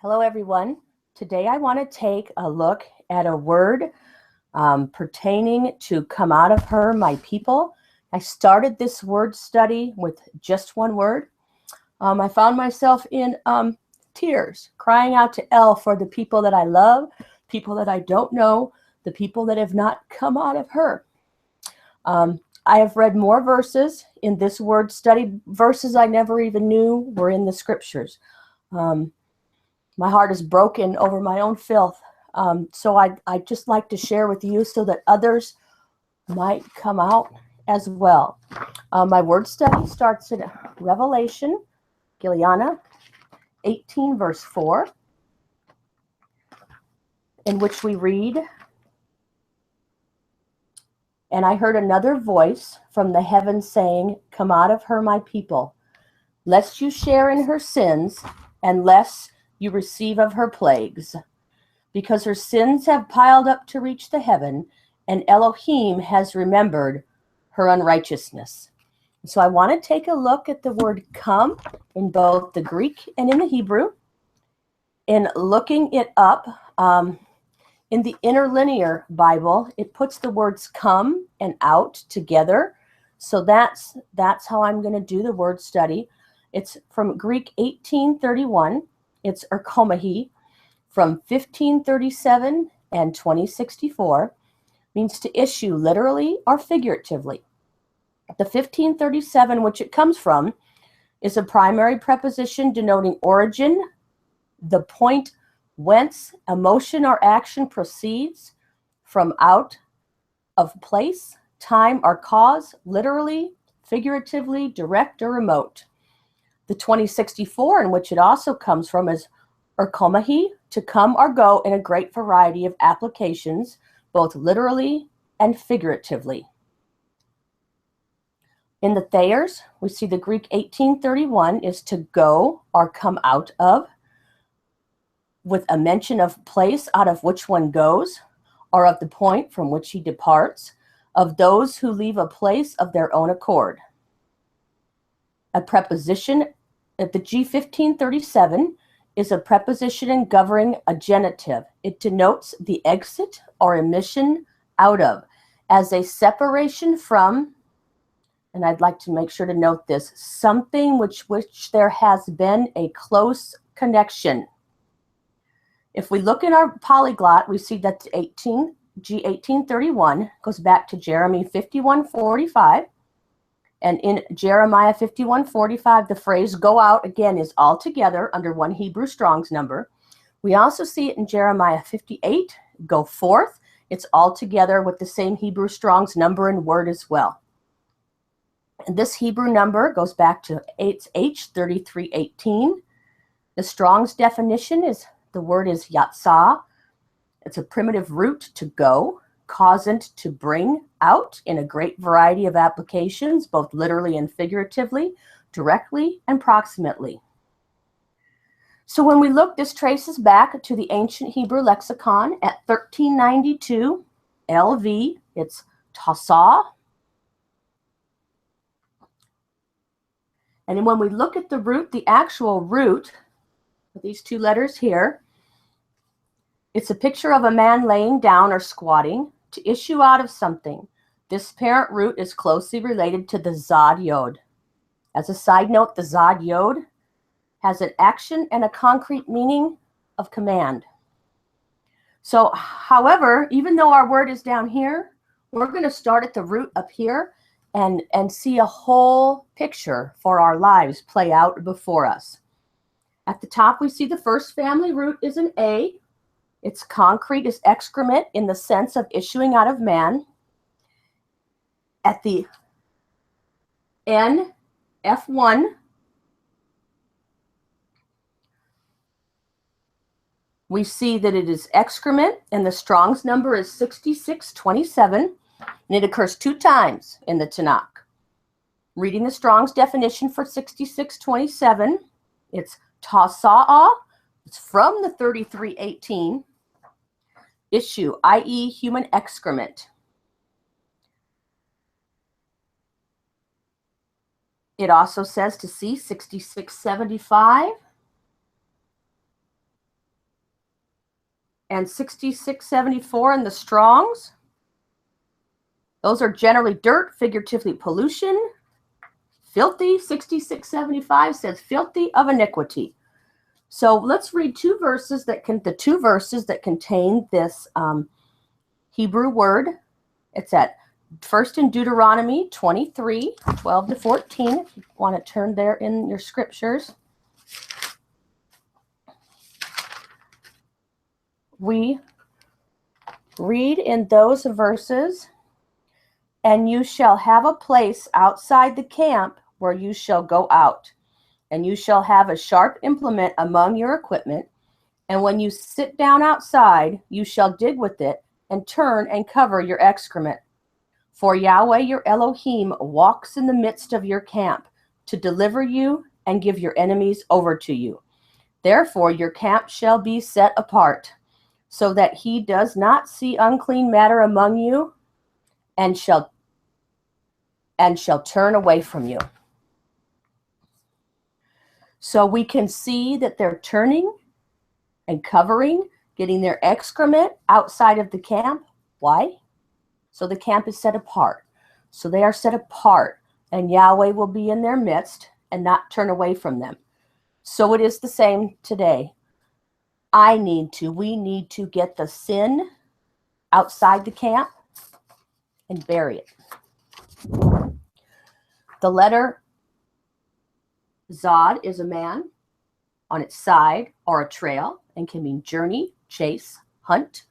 Hello, everyone. Today I want to take a look at a word pertaining to come out of her, my people. I started this word study with just one word. I found myself in tears, crying out to El for the people that I love, people that I don't know, the people that have not come out of her. I have read more verses in this word study, verses I never even knew were in the scriptures. My heart is broken over my own filth. So I'd just like to share with you so that others might come out as well. My word study starts in Revelation, Gileana, 18, verse 4, in which we read, "And I heard another voice from the heavens saying, 'Come out of her, my people, lest you share in her sins, and lest you receive of her plagues. Because her sins have piled up to reach the heaven, and Elohim has remembered her unrighteousness.'" So I want to take a look at the word come in both the Greek and in the Hebrew. In looking it up, in the interlinear Bible, it puts the words come and out together. So that's how I'm going to do the word study. It's from Greek 1831. It's erkomahi. From 1537 and 2064, means to issue literally or figuratively. The 1537, which it comes from, is a primary preposition denoting origin, the point whence a motion or action proceeds, from out of place, time, or cause, literally, figuratively, direct, or remote. The 2064, in which it also comes from, is erkomahi, to come or go in a great variety of applications, both literally and figuratively. In the Thayers, we see the Greek 1831 is to go or come out of, with a mention of place out of which one goes, or of the point from which he departs, of those who leave a place of their own accord. A preposition at the G1537 is a preposition governing a genitive. It denotes the exit or emission out of, as a separation from, and I'd like to make sure to note this, something which there has been a close connection. If we look in our polyglot, we see that G1831 goes back to Jeremiah 51:45. And in Jeremiah 51:45, the phrase go out, again, is all together under one Hebrew Strong's number. We also see it in Jeremiah 58, go forth. It's all together with the same Hebrew Strong's number and word as well. And this Hebrew number goes back to H3318. The Strong's definition is, the word is yatsah. It's a primitive root to go, causant to bring out in a great variety of applications, both literally and figuratively, directly and proximately. So when we look, this traces back to the ancient Hebrew lexicon at 1392 LV. It's tasah. And when we look at the root, the actual root, these two letters here, it's a picture of a man laying down or squatting to issue out of something. This parent root is closely related to the Zod Yod. As a side note, the Zod Yod has an action and a concrete meaning of command. So, however, even though our word is down here, we're going to start at the root up here and see a whole picture for our lives play out before us. At the top, we see the first family root is an A. It's concrete, is excrement in the sense of issuing out of man. At the N, F1, we see that it is excrement, and the Strong's number is 6627, and it occurs 2 times in the Tanakh. Reading the Strong's definition for 6627, it's tasa'ah. It's from the 3318. Issue, i.e. human excrement. It also says to see 6675. and 6674 in the Strongs. Those are generally dirt, figuratively pollution. Filthy, 6675 says filthy of iniquity. So let's read the two verses that contain this Hebrew word. It's at first in Deuteronomy 23, 12 to 14, if you want to turn there in your scriptures. We read in those verses, and you shall have a place outside the camp where you shall go out, and you shall have a sharp implement among your equipment, and when you sit down outside, you shall dig with it, and turn and cover your excrement. For Yahweh your Elohim walks in the midst of your camp to deliver you and give your enemies over to you. Therefore your camp shall be set apart, so that he does not see unclean matter among you, and shall turn away from you. So we can see that they're turning and covering, getting their excrement outside of the camp. Why? So the camp is set apart. So they are set apart, and Yahweh will be in their midst and not turn away from them. So it is the same today. We need to get the sin outside the camp and bury it. The letter Zod is a man on its side or a trail, and can mean journey, chase, hunt,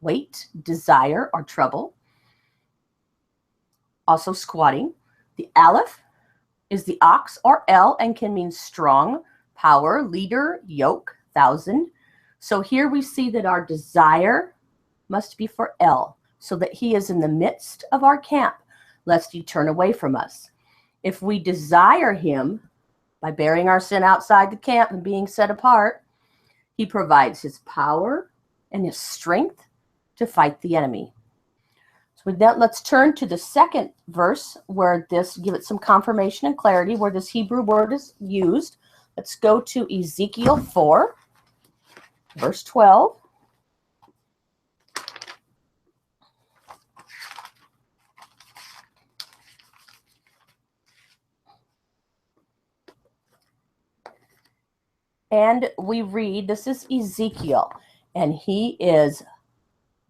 wait, desire, or trouble. Also squatting. The Aleph is the ox or L, and can mean strong, power, leader, yoke, thousand. So here we see that our desire must be for El, so that he is in the midst of our camp, lest he turn away from us. If we desire him by burying our sin outside the camp and being set apart, he provides his power and his strength to fight the enemy. So with that, let's turn to the second verse where give it some confirmation and clarity where this Hebrew word is used. Let's go to Ezekiel 4, verse 12. And we read, this is Ezekiel, and he is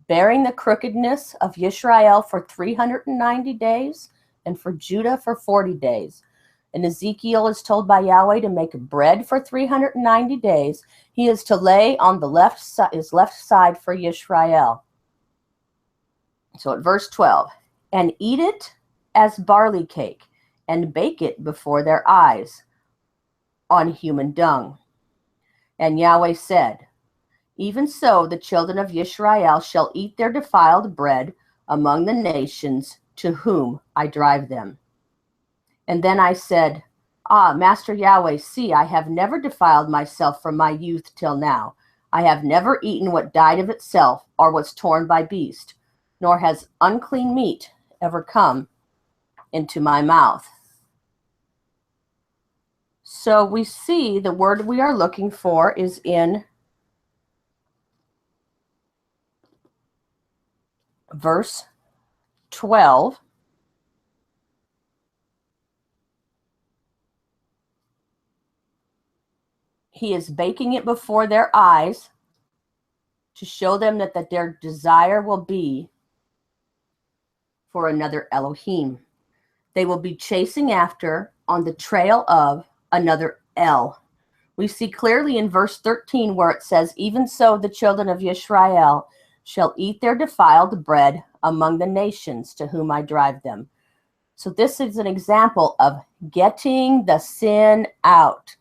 bearing the crookedness of Yisrael for 390 days and for Judah for 40 days. And Ezekiel is told by Yahweh to make bread for 390 days. He is to lay on his left side for Yisrael. So at verse 12, and eat it as barley cake, and bake it before their eyes on human dung. And Yahweh said, even so the children of Yisrael shall eat their defiled bread among the nations to whom I drive them. And then I said, Master Yahweh, see, I have never defiled myself from my youth till now. I have never eaten what died of itself or was torn by beast, nor has unclean meat ever come into my mouth. So we see the word we are looking for is in verse 12. He is baking it before their eyes to show them that their desire will be for another Elohim. They will be chasing after on the trail of another El. We see clearly in verse 13 where it says, even so the children of Yisrael shall eat their defiled bread among the nations to whom I drive them. So this is an example of getting the sin out.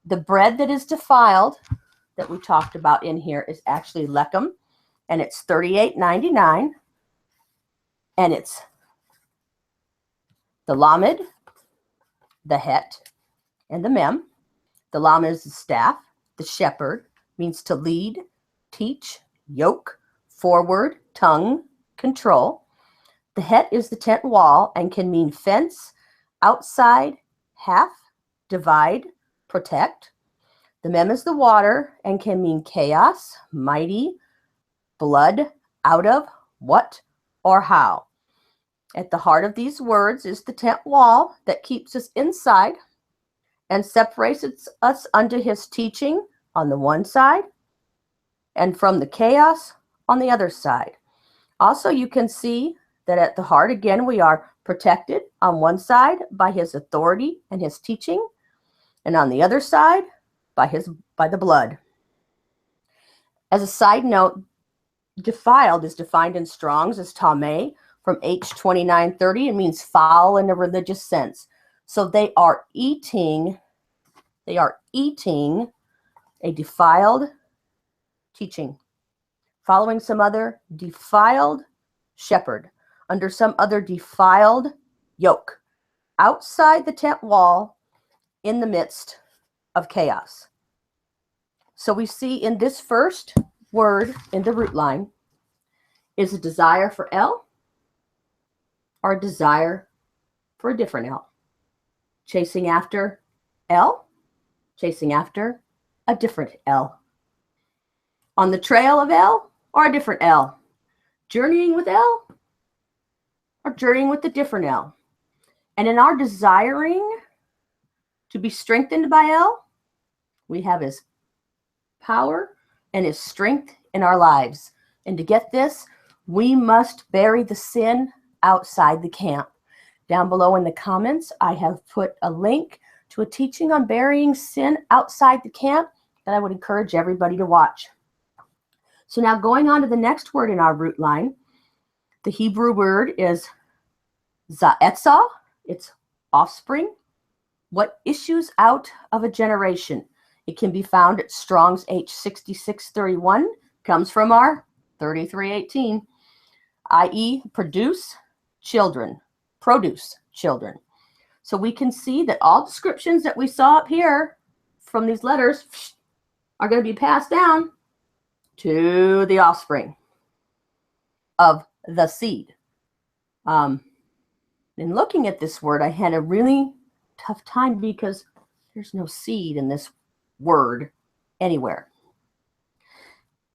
The bread that is defiled that we talked about in here is actually lechem, and it's $38.99, and it's the lamed, the het, and the mem. The lamed is the staff. The shepherd means to lead, teach, yoke, forward, tongue, control. The het is the tent wall and can mean fence, outside, half, divide, protect. The mem is the water and can mean chaos, mighty, blood, out of, what, or how. At the heart of these words is the tent wall that keeps us inside and separates us unto his teaching on the one side and from the chaos on the other side. Also, you can see that at the heart, again, we are protected on one side by his authority and his teaching, and on the other side by the blood. As a side note, defiled is defined in Strong's as tameh from H2930. It means foul in a religious sense. So they are eating a defiled teaching, following some other defiled shepherd, under some other defiled yoke, outside the tent wall, in the midst of chaos. So we see in this first word in the root line is a desire for L or a desire for a different L. Chasing after L, chasing after a different L. On the trail of L or a different L. Journeying with L or journeying with a different L. And in our desiring to be strengthened by L, we have his power and his strength in our lives. And to get this, we must bury the sin outside the camp. Down below in the comments, I have put a link to a teaching on burying sin outside the camp that I would encourage everybody to watch. So now going on to the next word in our root line, the Hebrew word is za'etzah. It's offspring. What issues out of a generation. It can be found at Strong's H6631, comes from our 3318, i.e. produce children. So we can see that all descriptions that we saw up here from these letters are going to be passed down to the offspring of the seed. In looking at this word, I had a really tough time because there's no seed in this word anywhere.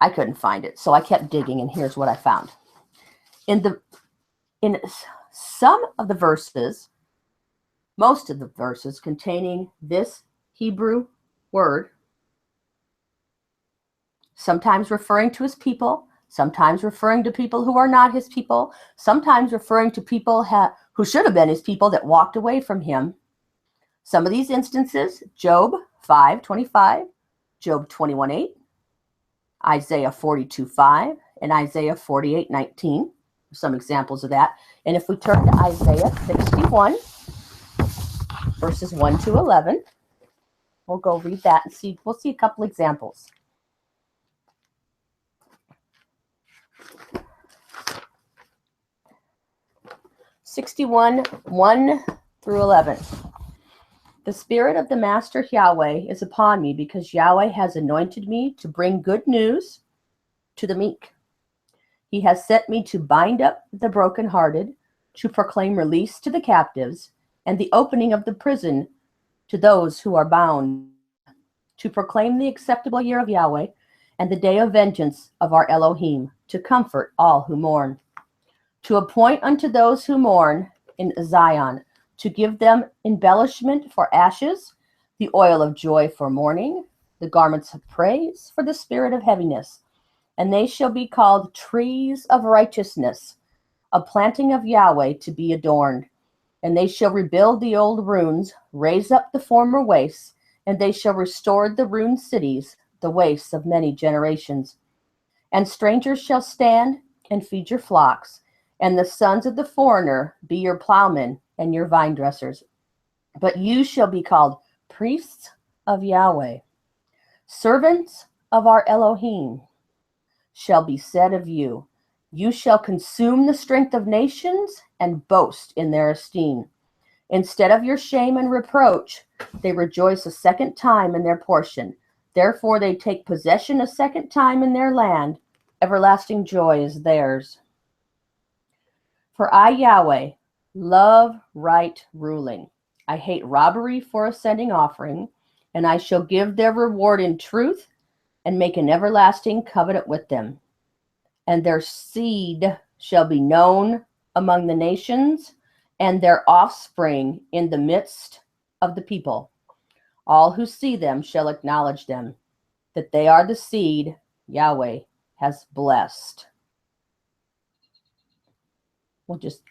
I couldn't find it, so I kept digging, and here's what I found. In some of the verses, most of the verses containing this Hebrew word, sometimes referring to his people, sometimes referring to people who are not his people, sometimes referring to people who should have been his people that walked away from him. Some of these instances, Job 5:25, Job 21:8, Isaiah 42:5, and Isaiah 48:19. Some examples of that. And if we turn to Isaiah 61, verses 1 to 11, we'll go read that and see. We'll see a couple examples. (61:1 through 11). The Spirit of the Master Yahweh is upon me, because Yahweh has anointed me to bring good news to the meek. He has set me to bind up the brokenhearted, to proclaim release to the captives, and the opening of the prison to those who are bound, to proclaim the acceptable year of Yahweh and the day of vengeance of our Elohim, to comfort all who mourn, to appoint unto those who mourn in Zion, to give them embellishment for ashes, the oil of joy for mourning, the garments of praise for the spirit of heaviness. And they shall be called trees of righteousness, a planting of Yahweh to be adorned. And they shall rebuild the old ruins, raise up the former wastes, and they shall restore the ruined cities, the wastes of many generations. And strangers shall stand and feed your flocks, and the sons of the foreigner be your plowmen and your vine dressers. But you shall be called priests of Yahweh, servants of our Elohim. Shall be said of you, you shall consume the strength of nations and boast in their esteem. Instead of your shame and reproach, they rejoice a second time in their portion. Therefore they take possession a second time in their land. Everlasting joy is theirs. For I, Yahweh, love right ruling. I hate robbery for a sending offering. And I shall give their reward in truth and make an everlasting covenant with them. And their seed shall be known among the nations, and their offspring in the midst of the people. All who see them shall acknowledge them, that they are the seed Yahweh has blessed.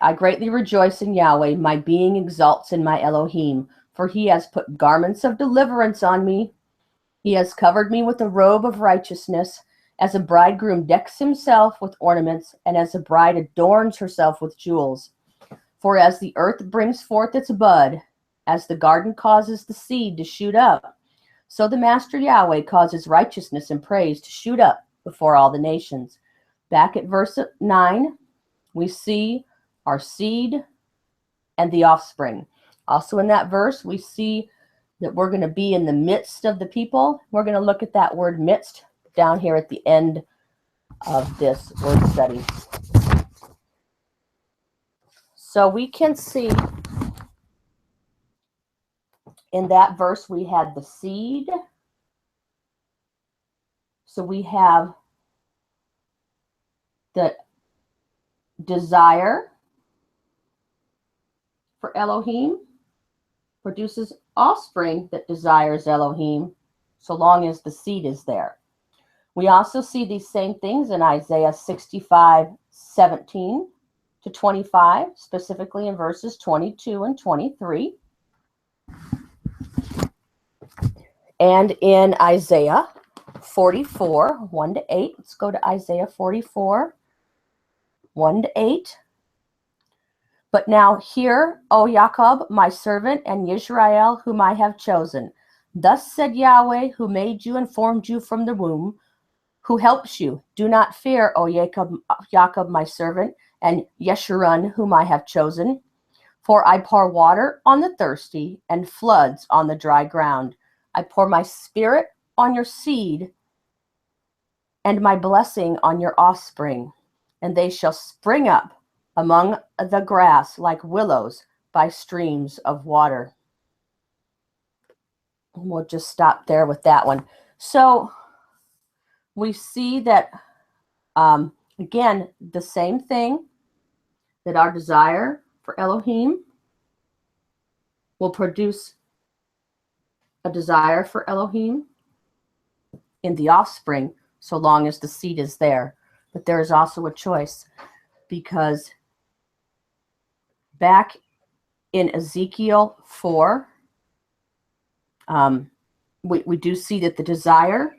I greatly rejoice in Yahweh. My being exalts in my Elohim, for he has put garments of deliverance on me. He has covered me with a robe of righteousness, as a bridegroom decks himself with ornaments, and as a bride adorns herself with jewels. For as the earth brings forth its bud, as the garden causes the seed to shoot up, so the Master Yahweh causes righteousness and praise to shoot up before all the nations. Back at verse 9, we see our seed and the offspring. Also in that verse, we see that we're going to be in the midst of the people. We're going to look at that word midst down here at the end of this word study. So we can see in that verse we had the seed. So we have the desire for Elohim produces offspring that desires Elohim, so long as the seed is there. We also see these same things in Isaiah 65:17 to 25, specifically in verses 22 and 23. And in Isaiah 44, 1 to 8. Let's go to Isaiah 44, 1 to 8. But now hear, O Jacob, my servant, and Yisrael, whom I have chosen. Thus said Yahweh, who made you and formed you from the womb, who helps you. Do not fear, O Jacob, my servant, and Yeshurun, whom I have chosen. For I pour water on the thirsty and floods on the dry ground. I pour my spirit on your seed and my blessing on your offspring, and they shall spring up among the grass like willows by streams of water. And we'll just stop there with that one. So we see that, again, the same thing, that our desire for Elohim will produce a desire for Elohim in the offspring, so long as the seed is there. But there is also a choice, because back in Ezekiel 4, we do see that the desire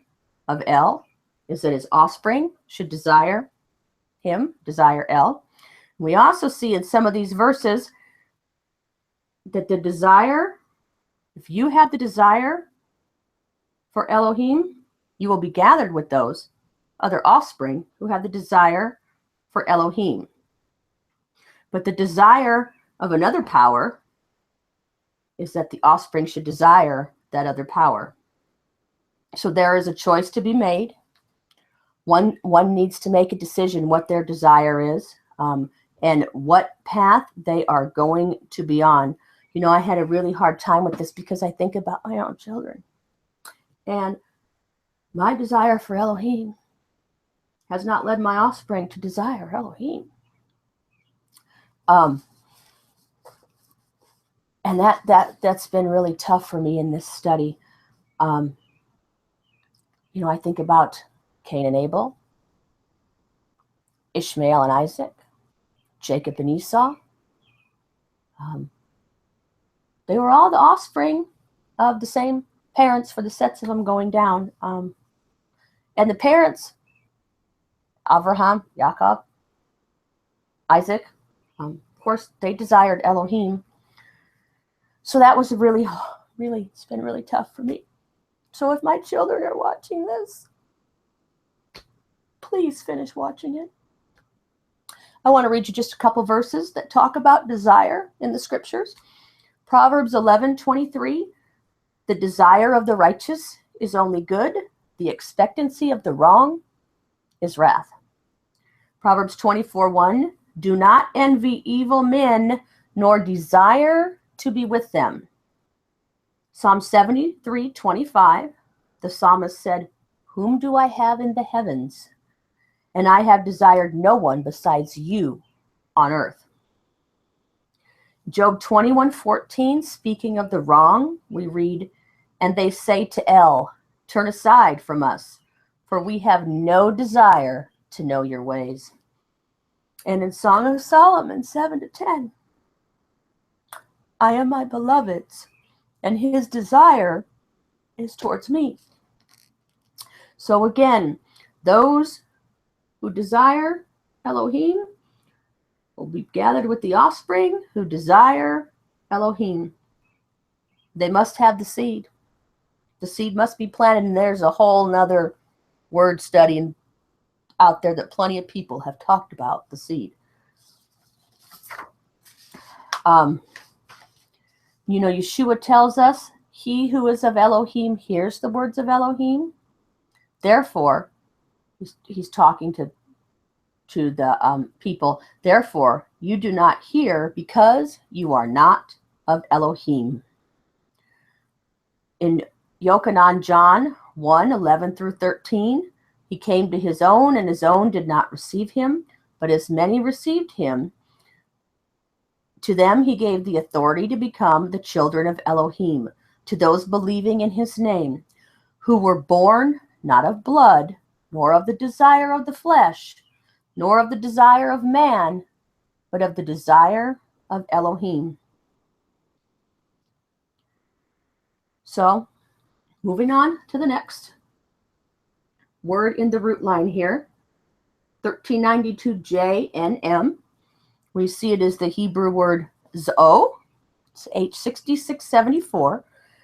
of El is that his offspring should desire him, desire El. We also see in some of these verses that the desire, if you have the desire for Elohim, you will be gathered with those other offspring who have the desire for Elohim. But the desire of another power is that the offspring should desire that other power. So there is a choice to be made. One needs to make a decision what their desire is, and what path they are going to be on. You know, I had a really hard time with this because I think about my own children. And my desire for Elohim has not led my offspring to desire Elohim. And that's been really tough for me in this study. You know, I think about Cain and Abel, Ishmael and Isaac, Jacob and Esau. They were all the offspring of the same parents for the sets of them going down. And the parents, Abraham, Jacob, Isaac, of course, they desired Elohim. So that was really, it's been really tough for me. So if my children are watching this, please finish watching it. I want to read you just a couple verses that talk about desire in the scriptures. Proverbs 11:23, the desire of the righteous is only good. The expectancy of the wrong is wrath. Proverbs 24:1, do not envy evil men, nor desire to be with them. Psalm 73:25, the psalmist said, "Whom do I have in the heavens? And I have desired no one besides you on earth." Job 21:14, speaking of the wrong, we read, "And they say to El, turn aside from us, for we have no desire to know your ways." And in Song of Solomon 7-10, "I am my beloved's, and his desire is towards me." So again, those who desire Elohim will be gathered with the offspring who desire Elohim. They must have the seed. The seed must be planted, and there's a whole nother word study out there that plenty of people have talked about the seed. Yeshua tells us, he who is of Elohim hears the words of Elohim. Therefore, he's talking to the people. Therefore, you do not hear because you are not of Elohim. In Yochanan John 1:11-13, he came to his own, and his own did not receive him. But as many received him, to them he gave the authority to become the children of Elohim, to those believing in his name, who were born not of blood, nor of the desire of the flesh, nor of the desire of man, but of the desire of Elohim. So, moving on to the next word in the root line here, 1392 JNM. We see it as the Hebrew word zo. It's H6674.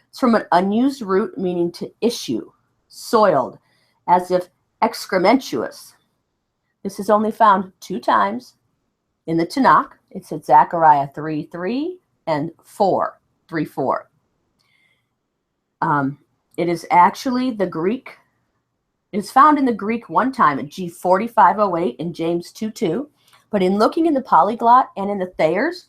It's from an unused root meaning to issue, soiled, as if excrementuous. This is only found 2 times in the Tanakh. It's at Zechariah 3:3 and 4:3-4. It is actually the Greek. It's found in the Greek one time at G4508 and James 2:2. But in looking in the polyglot and in the Thayers,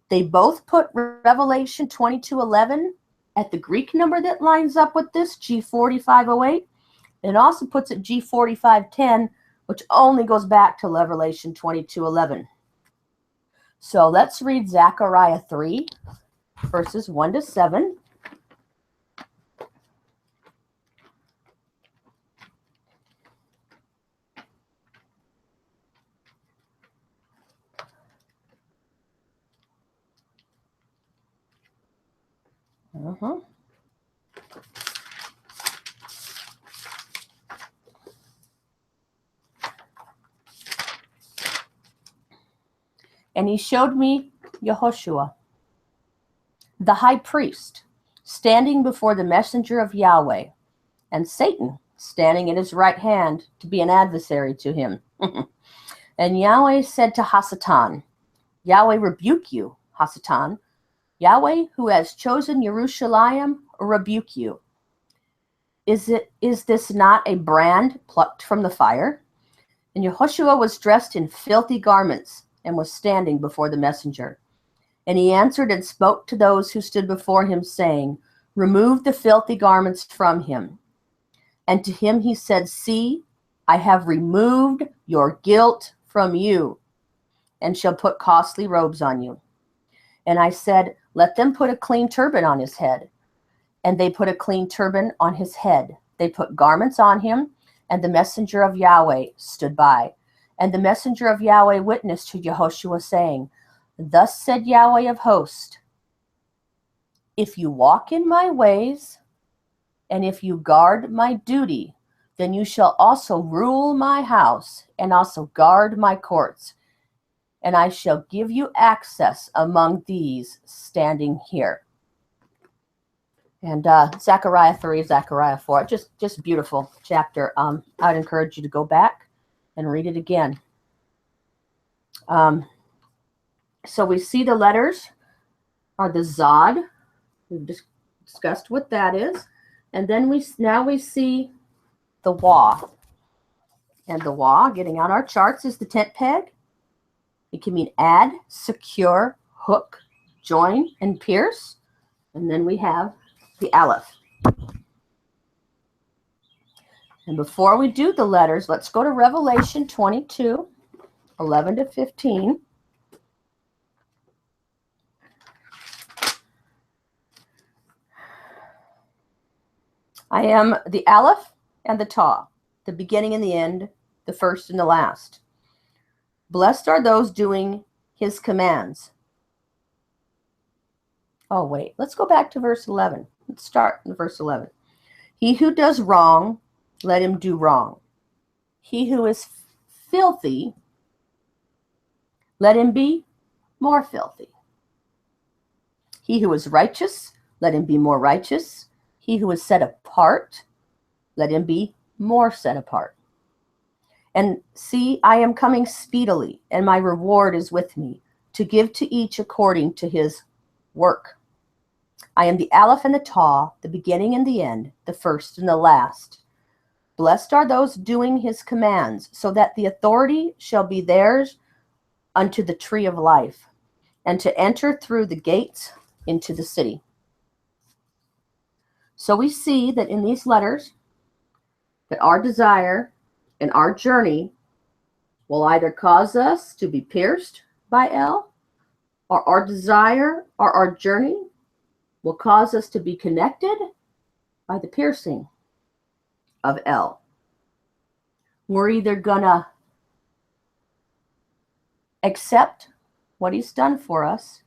they both put Revelation 22:11 at the Greek number that lines up with this, G4508. It also puts it G4510, which only goes back to Revelation 22:11. So let's read Zechariah 3, verses 1-7. And he showed me Yehoshua, the high priest, standing before the messenger of Yahweh, and Satan standing at his right hand to be an adversary to him. And Yahweh said to Hasatan, Yahweh rebuke you, Hasatan. Yahweh, who has chosen Jerusalem, rebuke you. Is this not a brand plucked from the fire? And Yehoshua was dressed in filthy garments and was standing before the messenger. And he answered and spoke to those who stood before him, saying, remove the filthy garments from him. And to him he said, see, I have removed your guilt from you, and shall put costly robes on you. And I said, let them put a clean turban on his head. And they put a clean turban on his head. They put garments on him, and the messenger of Yahweh stood by. And the messenger of Yahweh witnessed to Yehoshua, saying, thus said Yahweh of hosts, if you walk in my ways, and if you guard my duty, then you shall also rule my house, and also guard my courts. And I shall give you access among these standing here. And Zechariah 3, Zechariah 4, just beautiful chapter. I'd encourage you to go back and read it again. So we see the letters are the Zod. We've discussed what that is. And then we see the Wah. And the Wah, getting on our charts, is the tent peg. It can mean add, secure, hook, join, and pierce. And then we have the Aleph. And before we do the letters, let's go to Revelation 22, 11 to 15. I am the Aleph and the Taw, the beginning and the end, the first and the last. Blessed are those doing his commands. Oh, wait, let's go back to verse 11. Let's start in verse 11. He who does wrong, let him do wrong. He who is filthy, let him be more filthy. He who is righteous, let him be more righteous. He who is set apart, let him be more set apart. And see, I am coming speedily, and my reward is with me, to give to each according to his work. I am the Aleph and the Taw, the beginning and the end, the first and the last. Blessed are those doing his commands, so that the authority shall be theirs unto the tree of life, and to enter through the gates into the city. So we see that in these letters, that our desire and our journey will either cause us to be pierced by El, or our desire or our journey will cause us to be connected by the piercing of El. We're either gonna accept what he's done for us,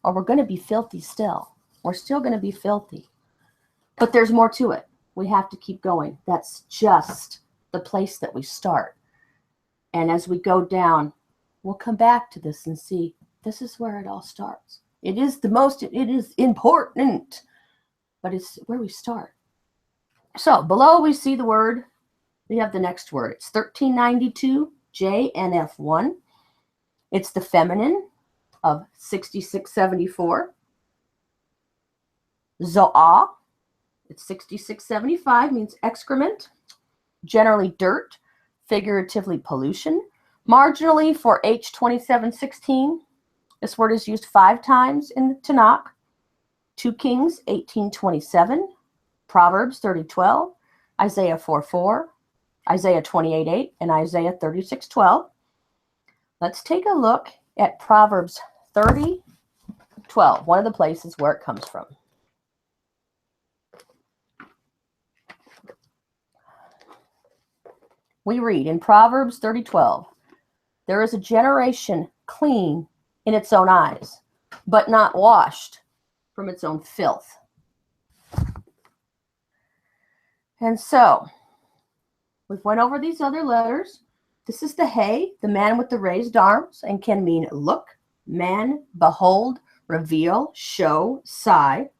or we're gonna be filthy still. We're still gonna be filthy. But there's more to it. We have to keep going. That's just the place that we start. And as we go down, we'll come back to this and see this is where it all starts. It is important, but it's where we start. So below we see the word, we have the next word. It's 1392 JNF1. It's the feminine of 6674. Zo'ah. It's 6675, means excrement, generally dirt, figuratively pollution. Marginally for H2716, this word is used 5 times in the Tanakh. 2 Kings 18:27, Proverbs 30:12, Isaiah 4:4, Isaiah 28:8, and Isaiah 36:12. Let's take a look at Proverbs 30:12, one of the places where it comes from. We read in Proverbs 30:12, there is a generation clean in its own eyes, but not washed from its own filth. And so, we've went over these other letters. This is the Hey, the man with the raised arms, and can mean look, man, behold, reveal, show, sigh.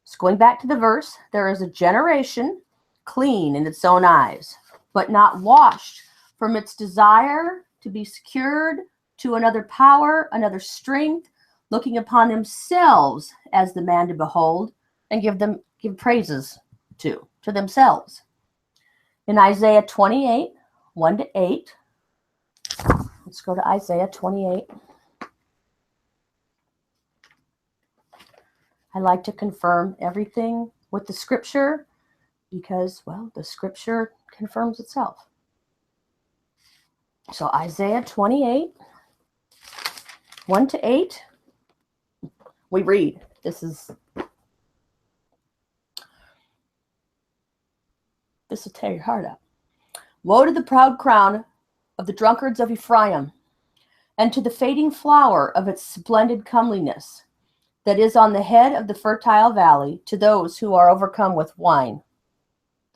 So going back to the verse, there is a generation clean in its own eyes, but not washed from its desire to be secured to another power, another strength, looking upon themselves as the man to behold, and give praises to themselves. In Isaiah 28, 1 to 8, let's go to Isaiah 28. I like to confirm everything with the scripture because, well, the scripture confirms itself. So Isaiah 28, 1 to 8, we read. This will tear your heart out. Woe to the proud crown of the drunkards of Ephraim, and to the fading flower of its splendid comeliness that is on the head of the fertile valley, to those who are overcome with wine.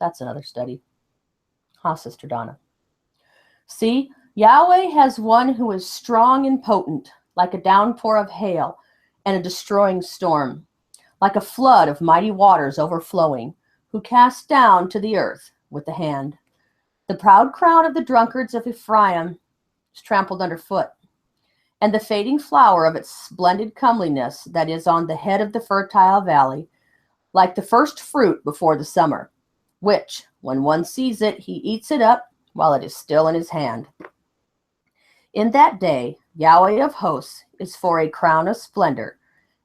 That's another study. Sister Donna. See, Yahweh has one who is strong and potent, like a downpour of hail and a destroying storm, like a flood of mighty waters overflowing, who casts down to the earth with the hand. The proud crown of the drunkards of Ephraim is trampled underfoot, and the fading flower of its splendid comeliness that is on the head of the fertile valley, like the first fruit before the summer, which, when one sees it, he eats it up while it is still in his hand. In that day, Yahweh of hosts is for a crown of splendor,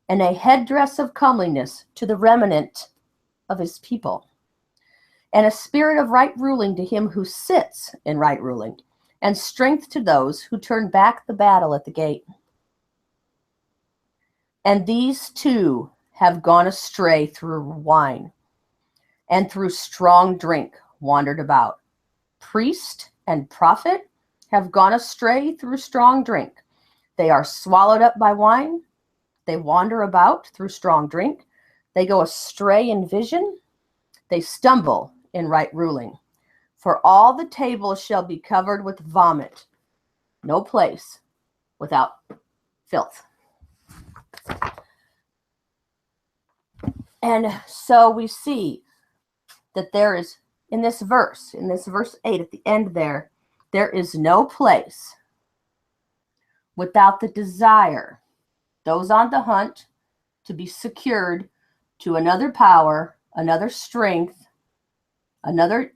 and a headdress of comeliness to the remnant of his people, and a spirit of right ruling to him who sits in right ruling, and strength to those who turn back the battle at the gate. And these two have gone astray through wine, and through strong drink wandered about. Priest and prophet have gone astray through strong drink. They are swallowed up by wine. They wander about through strong drink. They go astray in vision. They stumble in right ruling. For all the tables shall be covered with vomit. No place without filth. And so we see that there is, in this verse 8 at the end there is no place without the desire, those on the hunt, to be secured to another power, another strength, another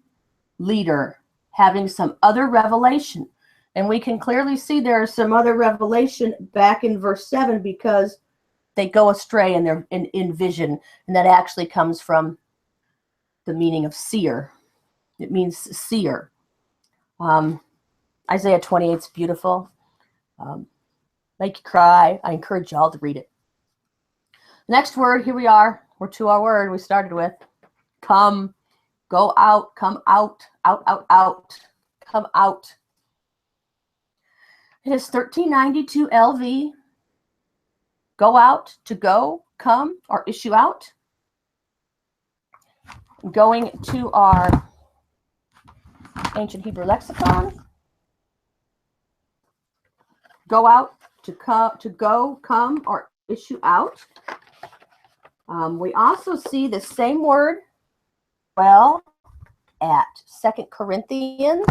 leader, having some other revelation. And we can clearly see there is some other revelation back in verse 7, because they go astray in their in vision, and that actually comes from the meaning of seer. It means seer. Isaiah 28 is beautiful. Make you cry. I encourage y'all to read it. Next word, here we are. We're to our word we started with. Come, go out, come out, out, out, out, come out. It is 1392 LV. Go out, to go, come, or issue out. Going to our ancient Hebrew lexicon. Go out, to go, come, or issue out. We also see the same word well at 2 Corinthians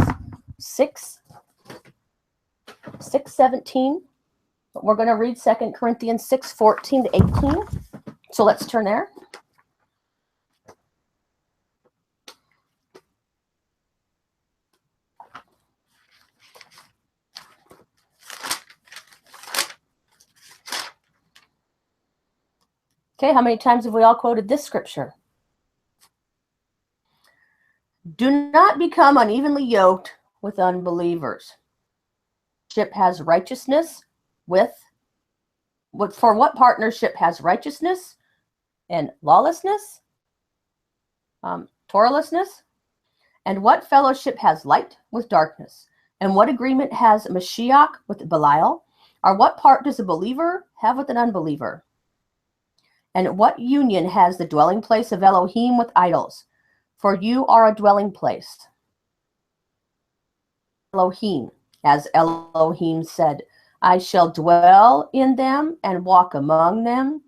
6:17. But we're going to read 2 Corinthians 6:14 to 18. So let's turn there. Okay, how many times have we all quoted this scripture? Do not become unevenly yoked with unbelievers. Partnership has righteousness for what partnership has righteousness and lawlessness, Torahlessness? And what fellowship has light with darkness? And what agreement has Mashiach with Belial? Or what part does a believer have with an unbeliever? And what union has the dwelling place of Elohim with idols? For you are a dwelling place. Elohim, as Elohim said, I shall dwell in them and walk among them,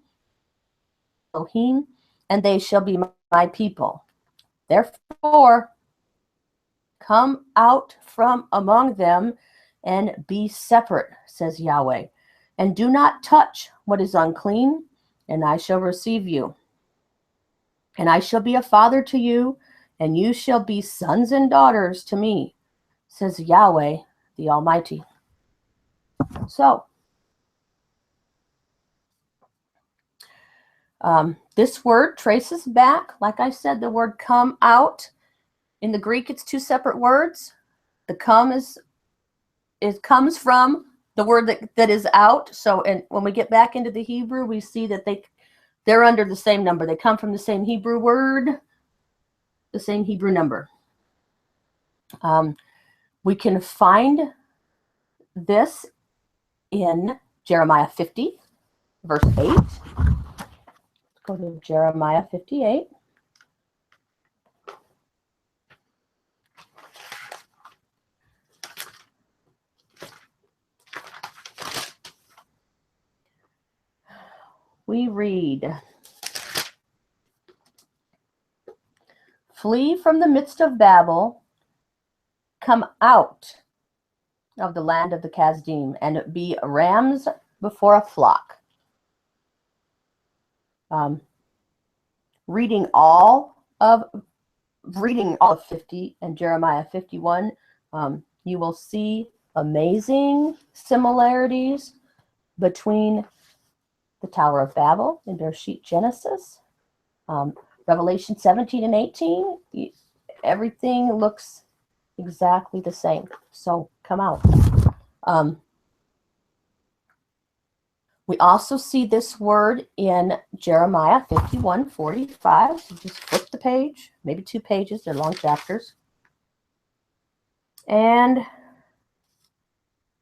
Elohim, and they shall be my people. Therefore, come out from among them and be separate, says Yahweh, and do not touch what is unclean, and I shall receive you. And I shall be a father to you, and you shall be sons and daughters to me, says Yahweh, the Almighty. So, this word traces back, like I said, the word come out. In the Greek, it's two separate words. The come comes from the word that is out. So, and when we get back into the Hebrew, we see that they're under the same number. They come from the same Hebrew word, the same Hebrew number. We can find this in Jeremiah 50, verse 8. Let's go to Jeremiah 58. We read, flee from the midst of Babel, come out of the land of the Kasdim, and be rams before a flock. Reading all of 50 and Jeremiah 51, you will see amazing similarities between the Tower of Babel in Bereshit Genesis. Revelation 17 and 18, everything looks exactly the same. So come out. We also see this word in Jeremiah 51:45. So just flip the page, maybe 2 pages. They're long chapters. And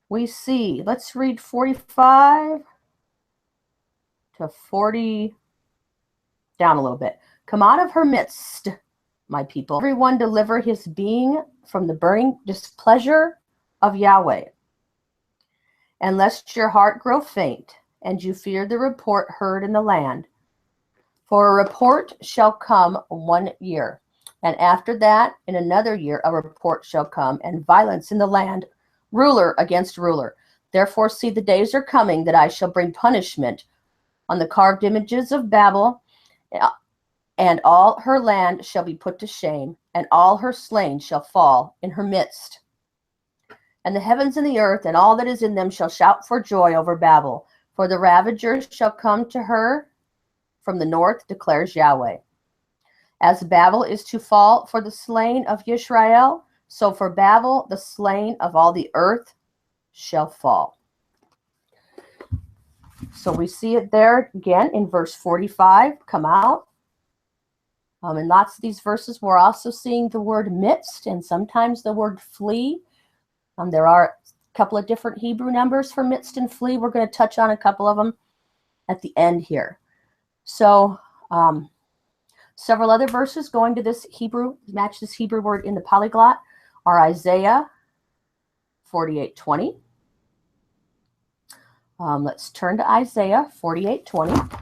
we see, let's read 45 to 40, down a little bit. Come out of her midst, my people. Everyone deliver his being from the burning displeasure of Yahweh. And lest your heart grow faint, and you fear the report heard in the land. For a report shall come 1 year, and after that, in another year, a report shall come, and violence in the land, ruler against ruler. Therefore, see, the days are coming that I shall bring punishment on the carved images of Babel, and all her land shall be put to shame, and all her slain shall fall in her midst. And the heavens and the earth and all that is in them shall shout for joy over Babel. For the ravagers shall come to her from the north, declares Yahweh. As Babel is to fall for the slain of Yisrael, so for Babel the slain of all the earth shall fall. So we see it there again in verse 45, come out. In lots of these verses, we're also seeing the word midst and sometimes the word flee. There are a couple of different Hebrew numbers for midst and flee. We're going to touch on a couple of them at the end here. So several other verses going to this Hebrew, match this Hebrew word in the polyglot, are Isaiah 48:20. Let's turn to Isaiah 48:20.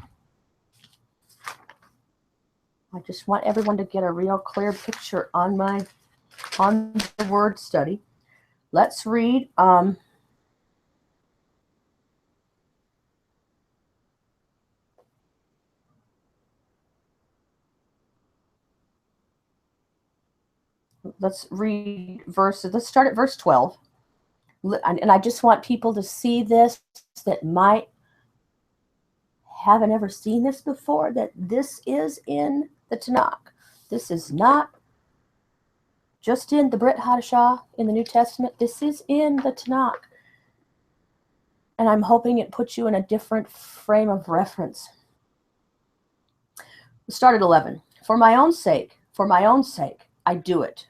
I just want everyone to get a real clear picture on the word study. Let's read verses. Let's start at verse 12. And I just want people to see this that might haven't ever seen this before, that this is in the Tanakh. This is not just in the Brit Hadashah in the New Testament. This is in the Tanakh. And I'm hoping it puts you in a different frame of reference. We'll start at 11. For my own sake, I do it.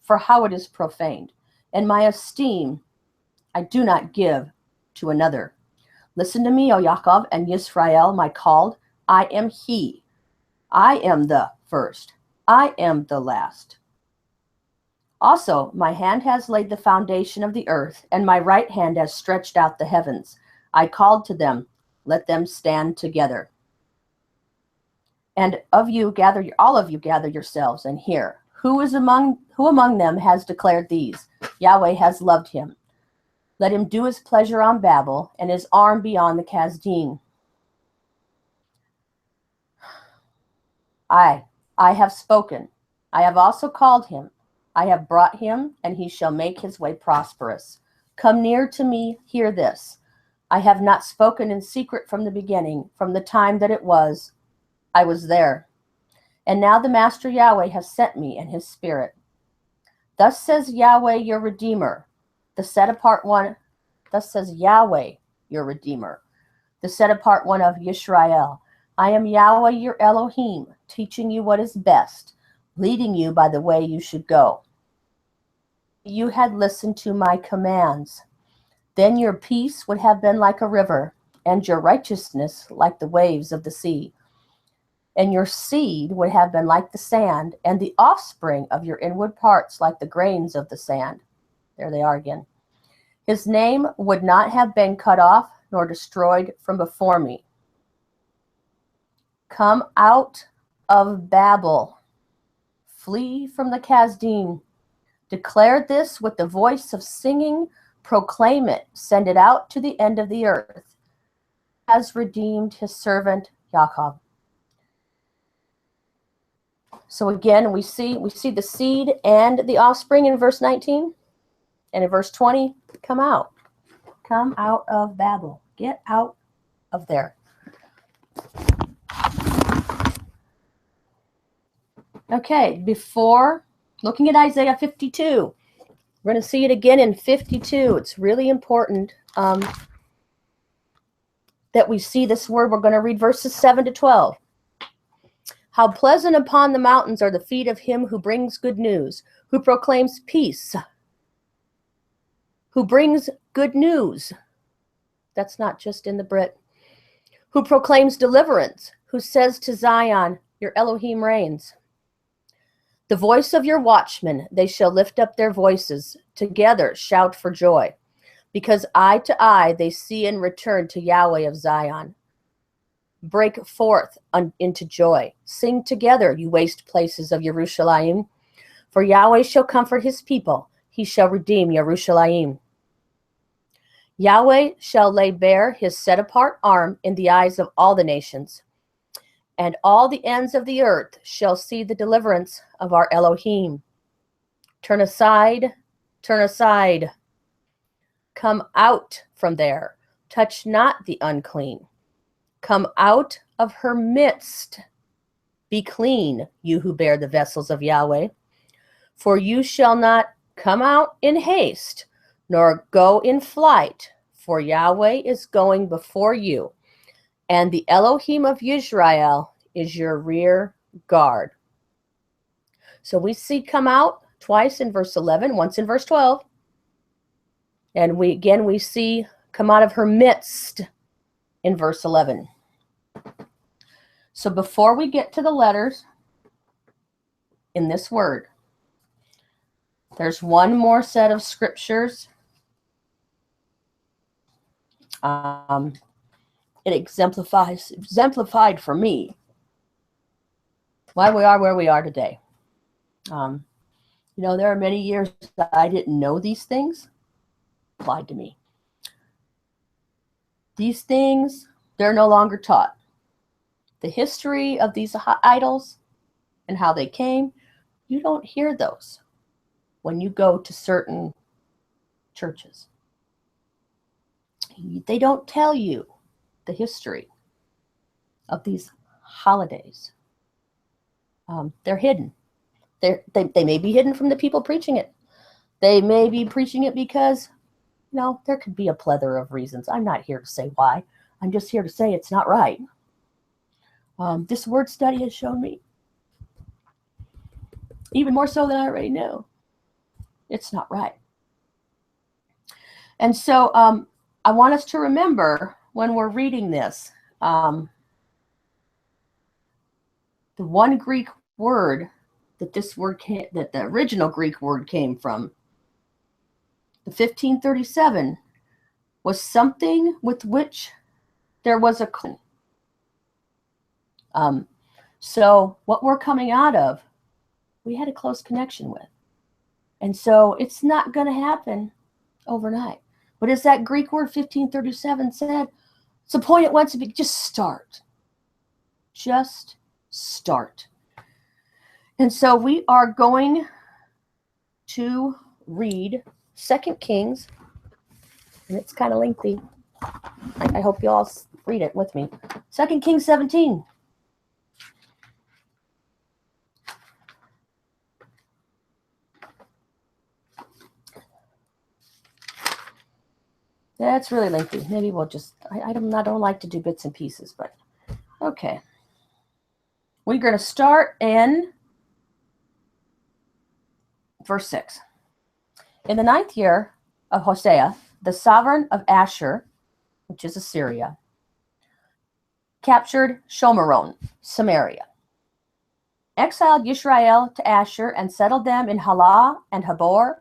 For how it is profaned. And my esteem I do not give to another. Listen to me, O Yaakov and Yisrael, my called. I am he. I am the first. I am the last. Also, my hand has laid the foundation of the earth, and my right hand has stretched out the heavens. I called to them, let them stand together. And all of you gather yourselves and hear. Who among them has declared these? Yahweh has loved him. Let him do his pleasure on Babel, and his arm be on the Kasdim. I have spoken. I have also called him. I have brought him, and he shall make his way prosperous. Come near to me, hear this. I have not spoken in secret from the beginning, from the time that it was. I was there. And now the Master Yahweh has sent me in his spirit. Thus says Yahweh, your Redeemer, the set-apart one. Thus says Yahweh, your Redeemer, the set-apart one of Yisrael. I am Yahweh, your Elohim, teaching you what is best, leading you by the way you should go. You had listened to my commands. Then your peace would have been like a river, and your righteousness like the waves of the sea. And your seed would have been like the sand, and the offspring of your inward parts like the grains of the sand. There they are again. His name would not have been cut off nor destroyed from before me. Come out of Babel. Flee from the Kasdim. Declare this with the voice of singing. Proclaim it. Send it out to the end of the earth. Has redeemed his servant Yaakov. So again, we see the seed and the offspring in verse 19. And in verse 20, come out. Come out of Babel. Get out of there. Okay, before looking at Isaiah 52, we're going to see it again in 52. It's really important that we see this word. We're going to read verses 7 to 12. How pleasant upon the mountains are the feet of him who brings good news, who proclaims peace, who brings good news. That's not just in the Brit. Who proclaims deliverance, who says to Zion, your Elohim reigns. The voice of your watchmen, they shall lift up their voices, together shout for joy, because eye to eye they see and return to Yahweh of Zion. Break forth into joy. Sing together, you waste places of Yerushalayim, for Yahweh shall comfort his people. He shall redeem Yerushalayim. Yahweh shall lay bare his set-apart arm in the eyes of all the nations, and all the ends of the earth shall see the deliverance of our Elohim. Turn aside, turn aside. Come out from there. Touch not the unclean. Come out of her midst. Be clean, you who bear the vessels of Yahweh. For you shall not come out in haste, nor go in flight, for Yahweh is going before you, and the Elohim of Israel is your rear guard. So we see come out twice in verse 11, once in verse 12. And we see come out of her midst in verse 11. So before we get to the letters in this word, there's one more set of scriptures. It exemplified for me why we are where we are today. There are many years that I didn't know these things applied to me. These things, they're no longer taught. The history of these idols and how they came, you don't hear those when you go to certain churches. They don't tell you the history of these holidays. They're hidden. They may be hidden from the people preaching it. They may be preaching it because, there could be a plethora of reasons. I'm not here to say why. I'm just here to say it's not right. This word study has shown me, even more so than I already know, it's not right. And so I want us to remember when we're reading this, the one Greek word that the original Greek word came from, the 1537, was something with which there was a so what we're coming out of, we had a close connection with. And so it's not going to happen overnight. But as that Greek word 1537 said, it's the point it wants to be, just start. Just start. And so we are going to read 2 Kings, and it's kind of lengthy. I hope you all read it with me. 2 Kings 17. That's really lengthy. Maybe we'll just, I don't like to do bits and pieces, but okay. We're going to start in verse 6. In the 9th year of Hosea, the sovereign of Ashur, which is Assyria, captured Shomeron, Samaria, exiled Yisrael to Ashur, and settled them in Halah and Habor,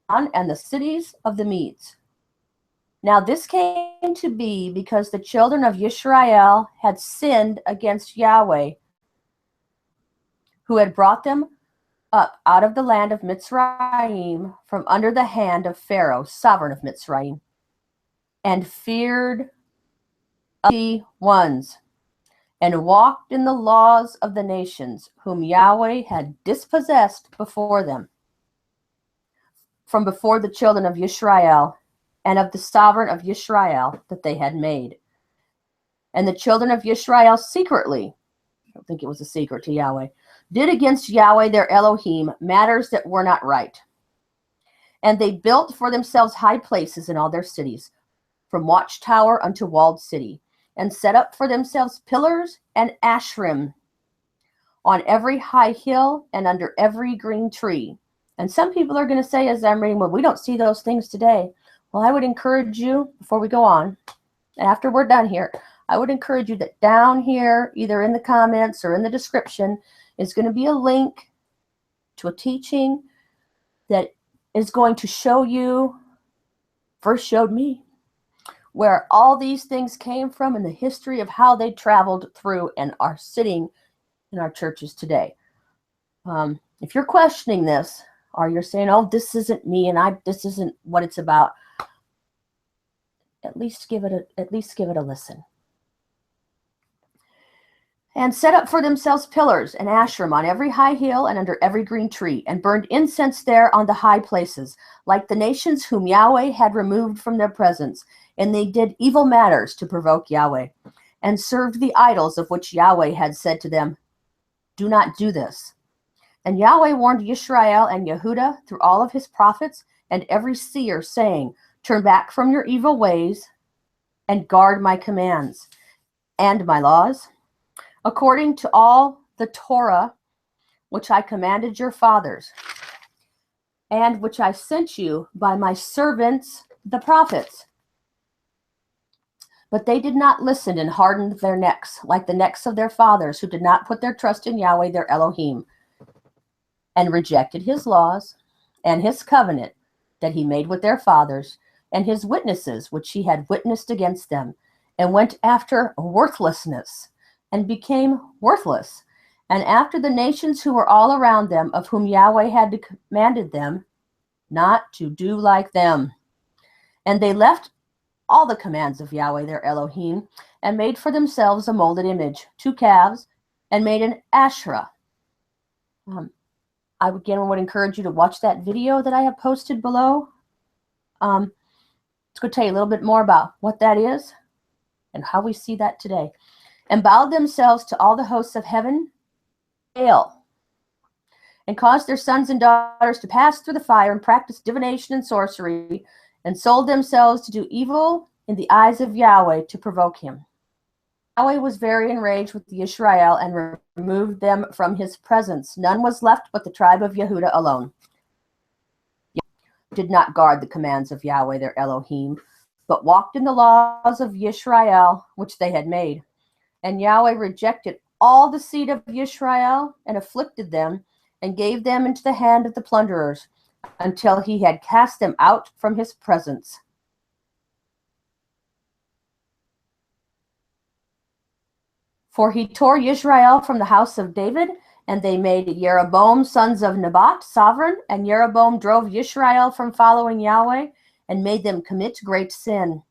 and the cities of the Medes. Now this came to be because the children of Yisrael had sinned against Yahweh, who had brought them up out of the land of Mitzrayim from under the hand of Pharaoh, sovereign of Mitzrayim, and feared the ones, and walked in the laws of the nations, whom Yahweh had dispossessed before them, from before the children of Yisrael, and of the sovereign of Yisrael that they had made. And the children of Israel secretly, I don't think it was a secret to Yahweh, did against Yahweh their Elohim matters that were not right. And they built for themselves high places in all their cities, from watchtower unto walled city, and set up for themselves pillars and ashrim on every high hill and under every green tree. And some people are going to say, as I'm reading, well, we don't see those things today. Well, I would encourage you, before we go on, after we're done here, I would encourage you that down here, either in the comments or in the description, is going to be a link to a teaching that is going to show you, first showed me, where all these things came from and the history of how they traveled through and are sitting in our churches today. If you're questioning this, or you're saying, oh, this isn't me and this isn't what it's about, at least give it a listen. And set up for themselves pillars and ashram on every high hill and under every green tree, and burned incense there on the high places, like the nations whom Yahweh had removed from their presence. And they did evil matters to provoke Yahweh, and served the idols of which Yahweh had said to them, do not do this. And Yahweh warned Yisrael and Yehudah through all of his prophets and every seer, saying, turn back from your evil ways and guard my commands and my laws, according to all the Torah which I commanded your fathers, and which I sent you by my servants the prophets. But they did not listen and hardened their necks, like the necks of their fathers, who did not put their trust in Yahweh their Elohim, and rejected his laws and his covenant that he made with their fathers, and his witnesses which he had witnessed against them, and went after worthlessness, and became worthless, and after the nations who were all around them, of whom Yahweh had commanded them not to do like them. And they left all the commands of Yahweh their Elohim, and made for themselves a molded image, 2 calves, and made an Asherah. I again would encourage you to watch that video that I have posted below. It's going to tell you a little bit more about what that is and how we see that today. And bowed themselves to all the hosts of heaven, Baal, and caused their sons and daughters to pass through the fire, and practice divination and sorcery, and sold themselves to do evil in the eyes of Yahweh to provoke him. Yahweh was very enraged with Israel and removed them from his presence. None was left but the tribe of Yehudah alone. Yahweh did not guard the commands of Yahweh their Elohim, but walked in the laws of Israel which they had made. And Yahweh rejected all the seed of Israel and afflicted them, and gave them into the hand of the plunderers, until he had cast them out from his presence. For he tore Israel from the house of David, and they made Jeroboam sons of Nebat sovereign, and Jeroboam drove Israel from following Yahweh, and made them commit great sin.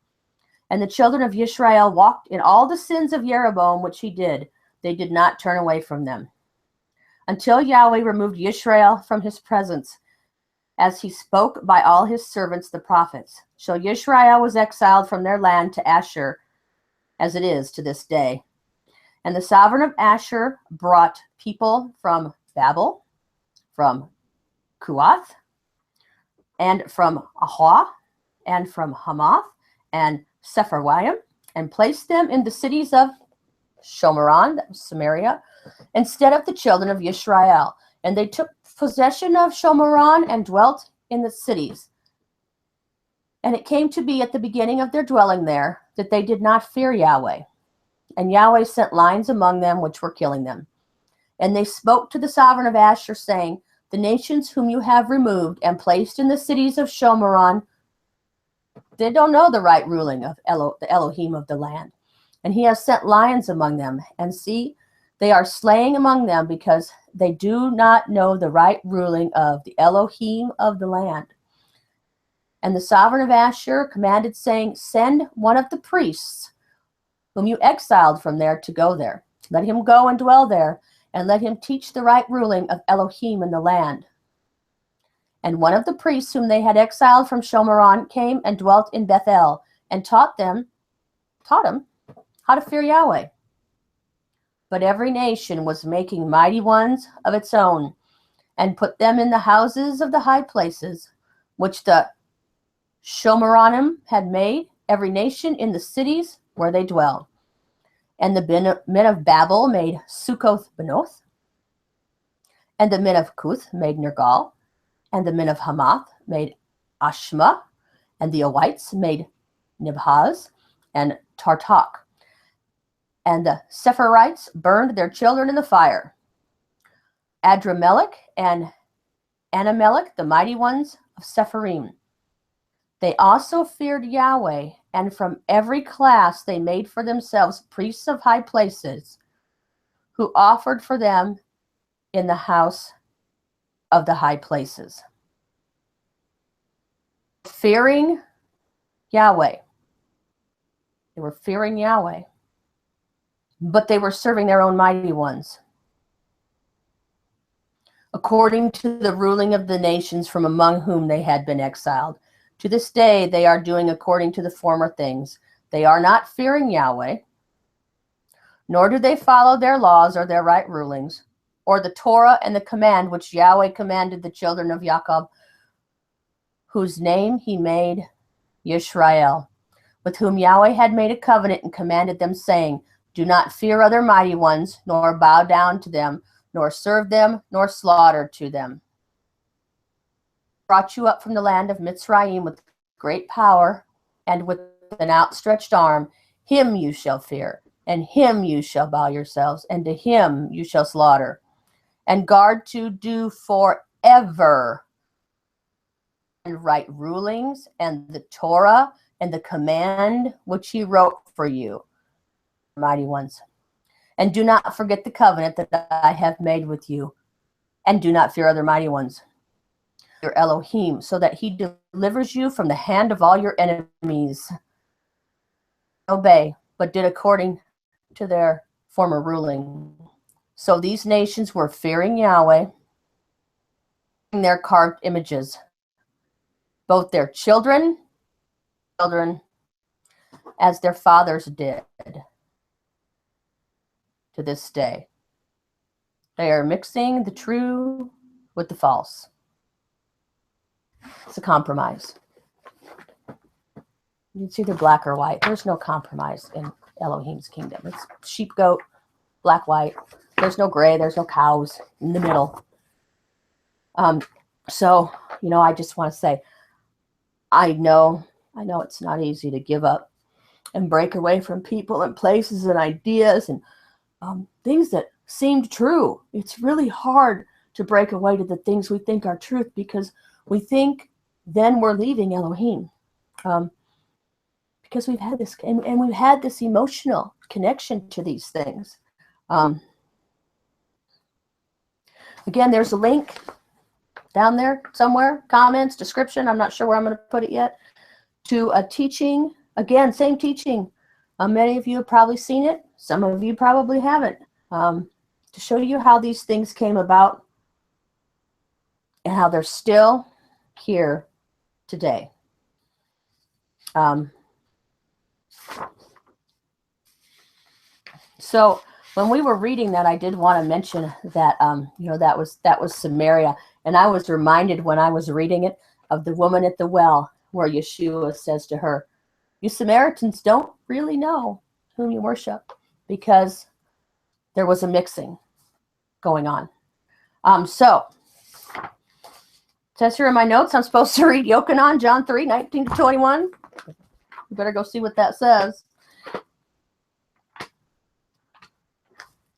And the children of Israel walked in all the sins of Jeroboam which he did. They did not turn away from them, until Yahweh removed Israel from his presence, as he spoke by all his servants the prophets. So Israel was exiled from their land to Ashur, as it is to this day. And the sovereign of Ashur brought people from Babel, from Kuath, and from Ahwa, and from Hamath, and Sepharwaim, and placed them in the cities of Shomeron, that was Samaria, instead of the children of Israel. And they took possession of Shomeron and dwelt in the cities. And it came to be at the beginning of their dwelling there that they did not fear Yahweh. And Yahweh sent lions among them, which were killing them. And they spoke to the sovereign of Ashur, saying, the nations whom you have removed and placed in the cities of Shomeron, they don't know the right ruling of the Elohim of the land. And he has sent lions among them. And see, they are slaying among them, because they do not know the right ruling of the Elohim of the land. And the sovereign of Ashur commanded, saying, send one of the priests whom you exiled from there to go there. Let him go and dwell there, and let him teach the right ruling of Elohim in the land. And one of the priests whom they had exiled from Shomeron came and dwelt in Bethel, and taught him how to fear Yahweh. But every nation was making mighty ones of its own, and put them in the houses of the high places, which the Shomaranim had made, every nation in the cities where they dwell. And the men of Babel made Succoth Benoth, and the men of Cuth made Nergal, and the men of Hamath made Ashma, and the Owites made Nibhaz and Tartak. And the Sephirites burned their children in the fire. Adramelech and Anamelech, the mighty ones of Sepharim. They also feared Yahweh, and from every class they made for themselves priests of high places, who offered for them in the house of the high places. Fearing Yahweh. They were fearing Yahweh, but they were serving their own mighty ones. According to the ruling of the nations from among whom they had been exiled. To this day they are doing according to the former things. They are not fearing Yahweh, nor do they follow their laws or their right rulings, or the Torah and the command which Yahweh commanded the children of Jacob, whose name he made Yisrael, with whom Yahweh had made a covenant and commanded them, saying, do not fear other mighty ones, nor bow down to them, nor serve them, nor slaughter to them. Brought you up from the land of Mitzrayim with great power and with an outstretched arm. Him you shall fear, and him you shall bow yourselves, and to him you shall slaughter, and guard to do forever and right rulings, and the Torah and the command which he wrote for you, mighty ones. And do not forget the covenant that I have made with you, and do not fear other mighty ones, your Elohim, so that he delivers you from the hand of all your enemies. Obey, but did according to their former ruling. So these nations were fearing Yahweh, their carved images, both their children, as their fathers did to this day. They are mixing the true with the false. It's a compromise. It's either black or white. There's no compromise in Elohim's kingdom. It's sheep, goat, black, white. There's no gray. There's no cows in the middle. So, I just want to say, I know it's not easy to give up and break away from people and places and ideas and things that seemed true. It's really hard to break away to the things we think are truth, because we think then we're leaving Elohim. Because we've had this, and we've had this emotional connection to these things. Again, there's a link down there somewhere, comments, description, I'm not sure where I'm going to put it yet, to a teaching, again, same teaching. Many of you have probably seen it. Some of you probably haven't. To show you how these things came about and how they're still here today. So when we were reading that, I did want to mention that, that was Samaria. And I was reminded when I was reading it of the woman at the well, where Yeshua says to her, you Samaritans don't really know whom you worship, because there was a mixing going on. So it says here in my notes, I'm supposed to read Yochanan, John 3, 19 to 21. You better go see what that says.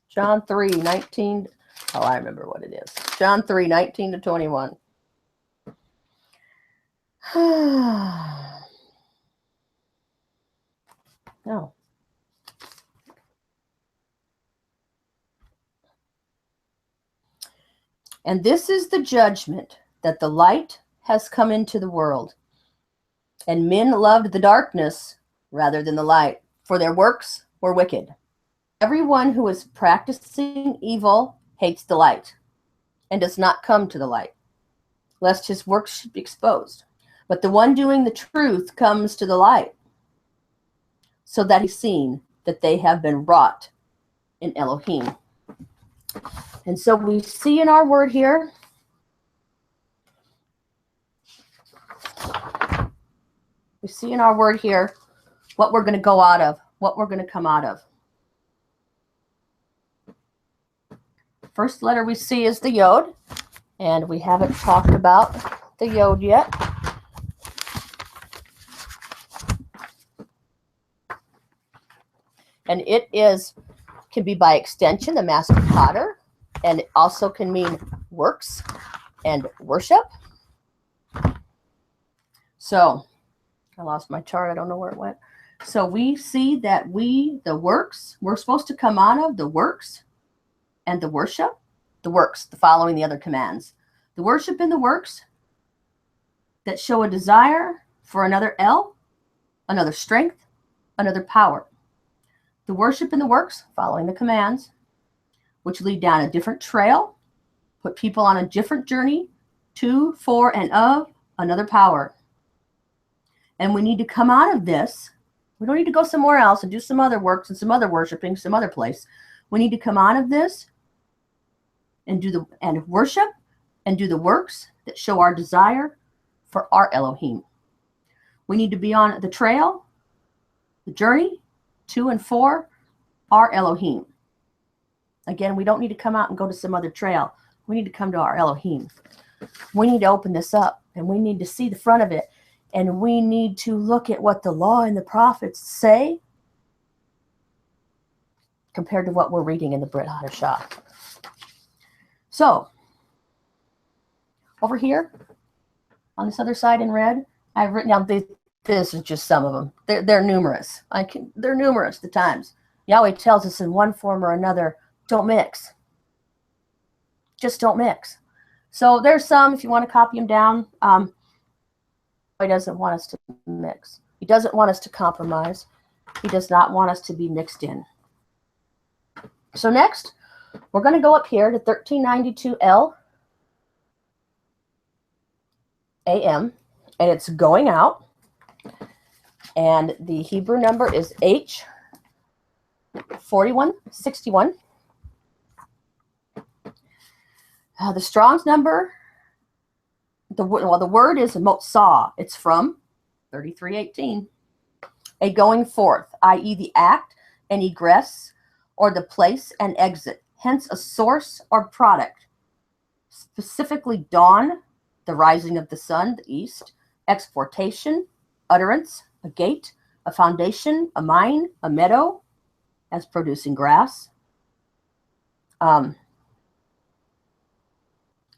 John 3, 19. Oh, I remember what it is. John 3, 19 to 21. No. And this is the judgment, that the light has come into the world, and men loved the darkness rather than the light, for their works were wicked. Everyone who is practicing evil hates the light and does not come to the light, lest his works should be exposed. But the one doing the truth comes to the light, so that he's seen that they have been wrought in Elohim. And so we see in our word here, what we're going to go out of, what we're going to come out of. First letter we see is the Yod, and we haven't talked about the Yod yet. And it can be by extension the master potter, and it also can mean works and worship. So I lost my chart. I don't know where it went. So we see that we're supposed to come out of the works and the worship. The works, the following the other commands. The worship and the works that show a desire for another another strength, another power. The worship and the works, following the commands, which lead down a different trail, put people on a different journey to, for, and of another power. And we need to come out of this. We don't need to go somewhere else and do some other works and some other worshiping, some other place. We need to come out of this and worship and do the works that show our desire for our Elohim. We need to be on the trail, the journey to and for our Elohim. Again, we don't need to come out and go to some other trail. We need to come to our Elohim. We need to open this up, and we need to see the front of it, and we need to look at what the law and the prophets say compared to what we're reading in the Brit Hadashah. So, over here, on this other side in red, I've written down, this is just some of them. They're numerous. They're numerous the times. Yahweh tells us in one form or another, don't mix. Just don't mix. So there's some, if you want to copy them down. He doesn't want us to mix. He doesn't want us to compromise. He does not want us to be mixed in. So next, we're going to go up here to 1392L AM, and it's going out. And the Hebrew number is H4161. The Strong's number, the word is motsah. It's from 3318. A going forth, i.e. the act and egress, or the place and exit. Hence a source or product. Specifically dawn, the rising of the sun, the east. Exportation, utterance, a gate, a foundation, a mine, a meadow, as producing grass.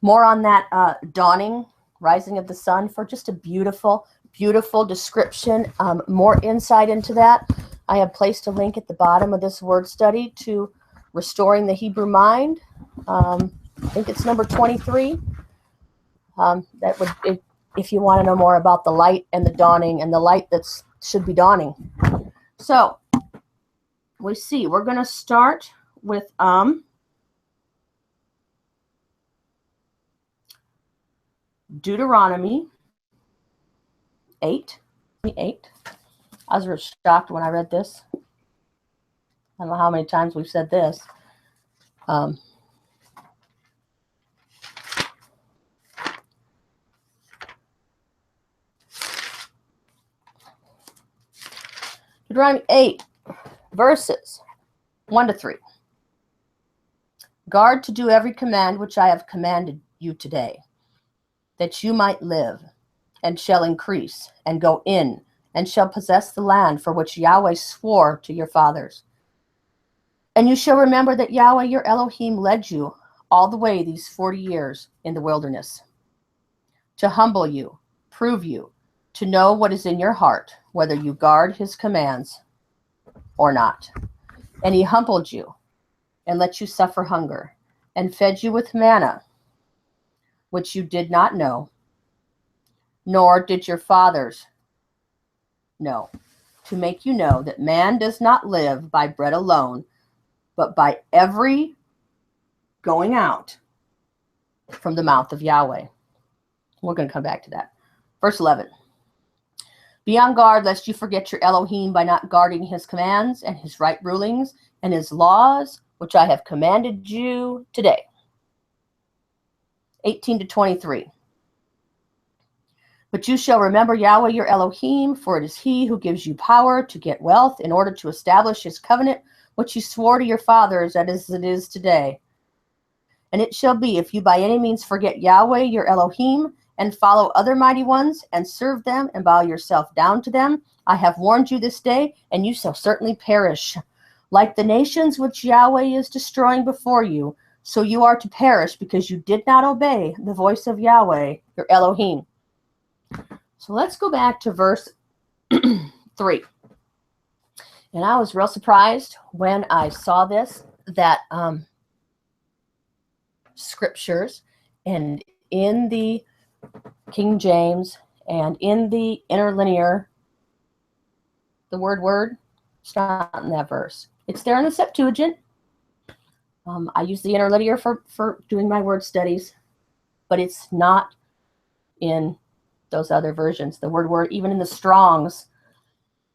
More on that dawning, rising of the sun, for just a beautiful, beautiful description. More insight into that. I have placed a link at the bottom of this word study to Restoring the Hebrew Mind. I think it's number 23. If you want to know more about the light and the dawning and the light that should be dawning. So we're going to start with Deuteronomy 8. I was really shocked when I read this. I don't know how many times we've said this. Deuteronomy 8, verses 1 to 3. Guard to do every command which I have commanded you today, that you might live, and shall increase, and go in, and shall possess the land for which Yahweh swore to your fathers. And you shall remember that Yahweh your Elohim led you all the way these 40 years in the wilderness, to humble you, prove you, to know what is in your heart, whether you guard his commands or not. And he humbled you, and let you suffer hunger, and fed you with manna, which you did not know, nor did your fathers know, to make you know that man does not live by bread alone, but by every going out from the mouth of Yahweh. We're going to come back to that. Verse 11. Be on guard lest you forget your Elohim by not guarding his commands and his right rulings and his laws, which I have commanded you today. 18 to 23. But you shall remember Yahweh your Elohim, for it is he who gives you power to get wealth in order to establish his covenant, which he swore to your fathers, as it is today. And it shall be, if you by any means forget Yahweh your Elohim, and follow other mighty ones, and serve them, and bow yourself down to them, I have warned you this day, and you shall certainly perish. Like the nations which Yahweh is destroying before you, so you are to perish, because you did not obey the voice of Yahweh your Elohim. So let's go back to verse 3. And I was real surprised when I saw this, that scriptures, and in the King James and in the interlinear, the word, it's not in that verse. It's there in the Septuagint. I use the interlinear for doing my word studies, but it's not in those other versions. The word, even in the Strongs,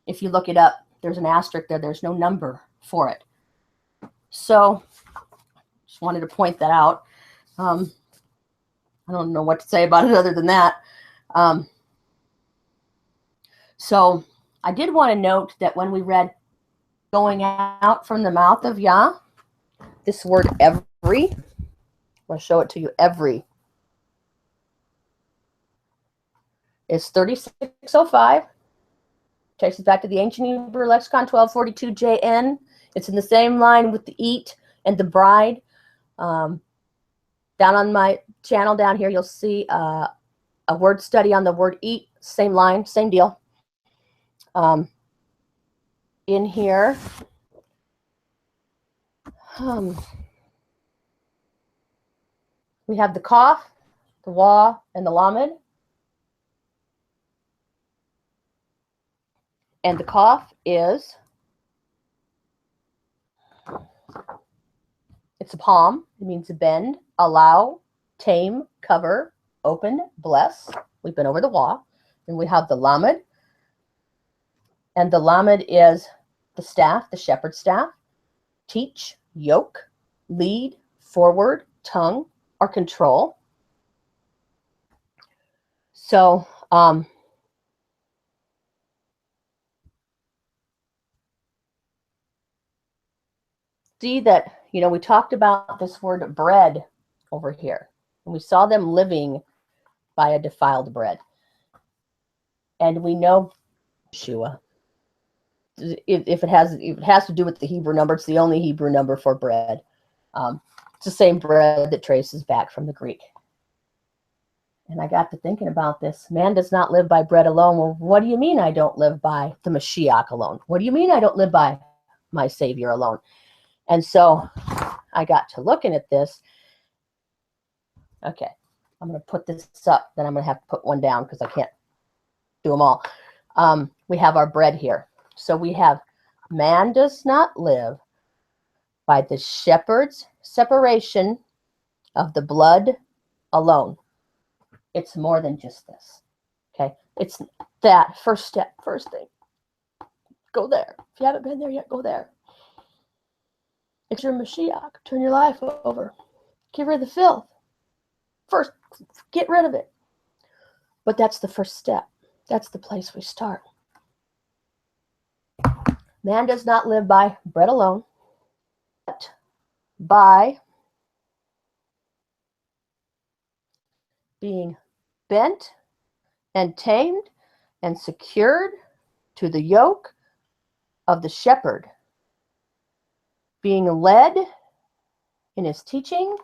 if you look it up, there's an asterisk there. There's no number for it. So just wanted to point that out. I don't know what to say about it other than that. So I did want to note that when we read going out from the mouth of Yah, this word every, I'm going to show it to you, every, is 3605. Traces back to the ancient Hebrew lexicon 1242 JN. It's in the same line with the eat and the bride. Down on my channel down here, you'll see a word study on the word eat. Same line, same deal. In here, we have the Kaf, the Wa, and the Lamed. And the Kaf is, it's a palm. It means to bend, allow, tame, cover, open, bless. We've been over the Wa. And we have the Lamed. And the Lamed is the staff, the shepherd's staff. Teach, yoke, lead, forward, tongue, or control. So, see that, we talked about this word bread over here. And we saw them living by a defiled bread. And we know Yeshua. If it has to do with the Hebrew number, it's the only Hebrew number for bread. It's the same bread that traces back from the Greek. And I got to thinking about this. Man does not live by bread alone. Well, what do you mean I don't live by the Mashiach alone? What do you mean I don't live by my Savior alone? And so I got to looking at this. Okay, I'm going to put this up. Then I'm going to have to put one down because I can't do them all. We have our bread here. So we have, man does not live by the shepherd's separation of the blood alone. It's more than just this. Okay, it's that first step, first thing. Go there. If you haven't been there yet, go there. It's your Mashiach. Turn your life over. Get rid of the filth. First, get rid of it. But that's the first step. That's the place we start. Man does not live by bread alone, but by being bent and tamed and secured to the yoke of the shepherd, being led in his teaching,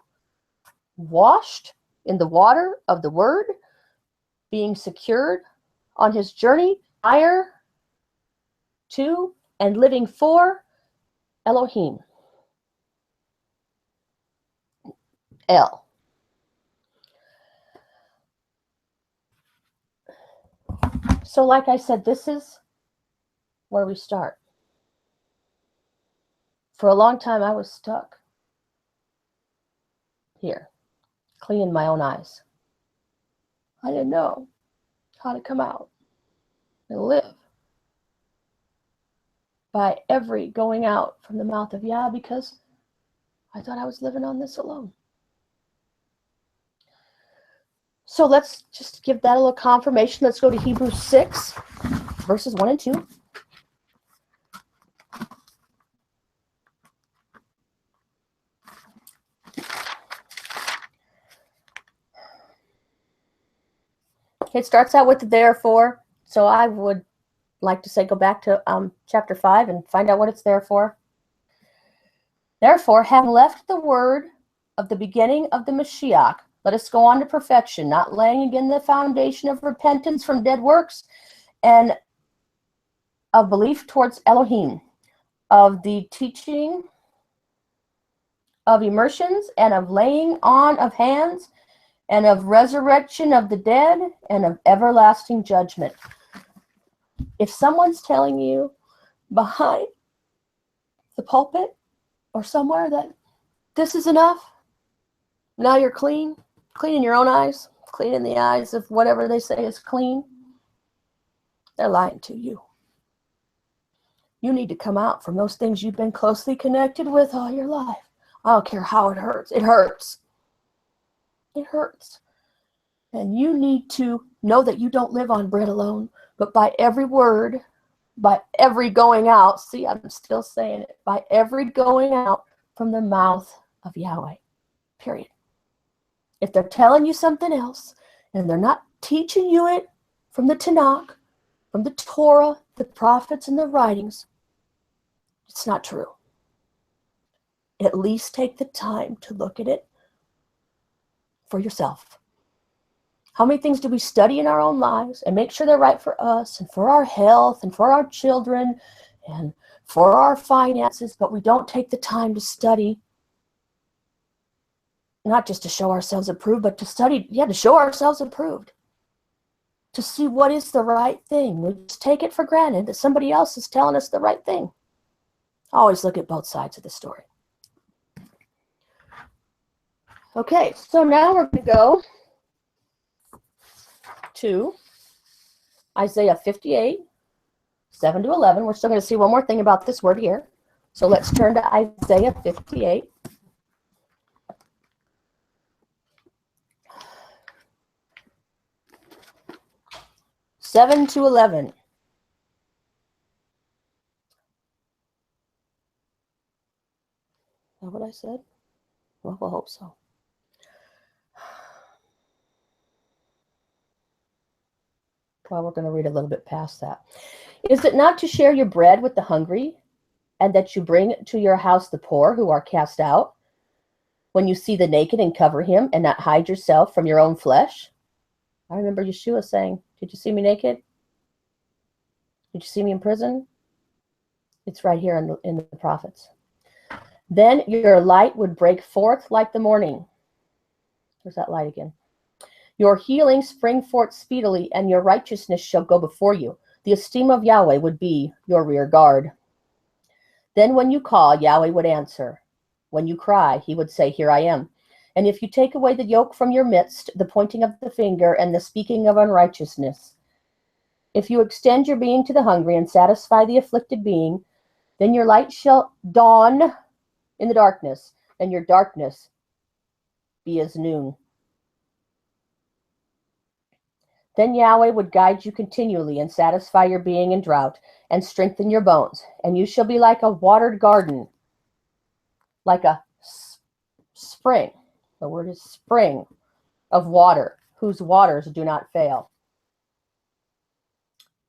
washed in the water of the word, being secured on his journey higher to and living for Elohim. El. So like I said, this is where we start. For a long time, I was stuck here, cleaning my own eyes. I didn't know how to come out. and live by every going out from the mouth of Yah, because I thought I was living on this alone. So let's just give that a little confirmation. Let's go to Hebrews 6, verses 1 and 2. It starts out with the therefore. So I would like to say go back to chapter 5 and find out what it's there for. Therefore, having left the word of the beginning of the Mashiach, let us go on to perfection, not laying again the foundation of repentance from dead works and of belief towards Elohim, of the teaching of immersions and of laying on of hands and of resurrection of the dead and of everlasting judgment. If someone's telling you behind the pulpit or somewhere that this is enough, now you're clean in your own eyes, clean in the eyes of whatever they say is clean, they're lying to you. You need to come out from those things you've been closely connected with all your life. I don't care how it hurts. It hurts. It hurts. And you need to know that you don't live on bread alone, but by every word, by every going out. See, I'm still saying it. By every going out from the mouth of Yahweh. Period. If they're telling you something else, and they're not teaching you it from the Tanakh, from the Torah, the prophets, and the writings, it's not true. At least take the time to look at it for yourself. How many things do we study in our own lives and make sure they're right for us and for our health and for our children and for our finances, but we don't take the time to study, not just to show ourselves approved, but to study, to show ourselves approved, to see what is the right thing. We just take it for granted that somebody else is telling us the right thing. Always look at both sides of the story. Okay, so now we're going to go to Isaiah 58, 7 to 11. We're still going to see one more thing about this word here. So let's turn to Isaiah 58. Seven to 11. Is that what I said? Well, we'll hope so. Well, we're going to read a little bit past that. Is it not to share your bread with the hungry, and that you bring to your house the poor who are cast out? When you see the naked and cover him, and not hide yourself from your own flesh? I remember Yeshua saying, did you see me naked? Did you see me in prison? It's right here in the prophets. Then your light would break forth like the morning. There's that light again. Your healing spring forth speedily, and your righteousness shall go before you. The esteem of Yahweh would be your rear guard. Then when you call, Yahweh would answer. When you cry, he would say, here I am. And if you take away the yoke from your midst, the pointing of the finger and the speaking of unrighteousness, if you extend your being to the hungry and satisfy the afflicted being, then your light shall dawn in the darkness, and your darkness be as noon. Then Yahweh would guide you continually and satisfy your being in drought and strengthen your bones. And you shall be like a watered garden, like a spring. The word is spring of water, whose waters do not fail.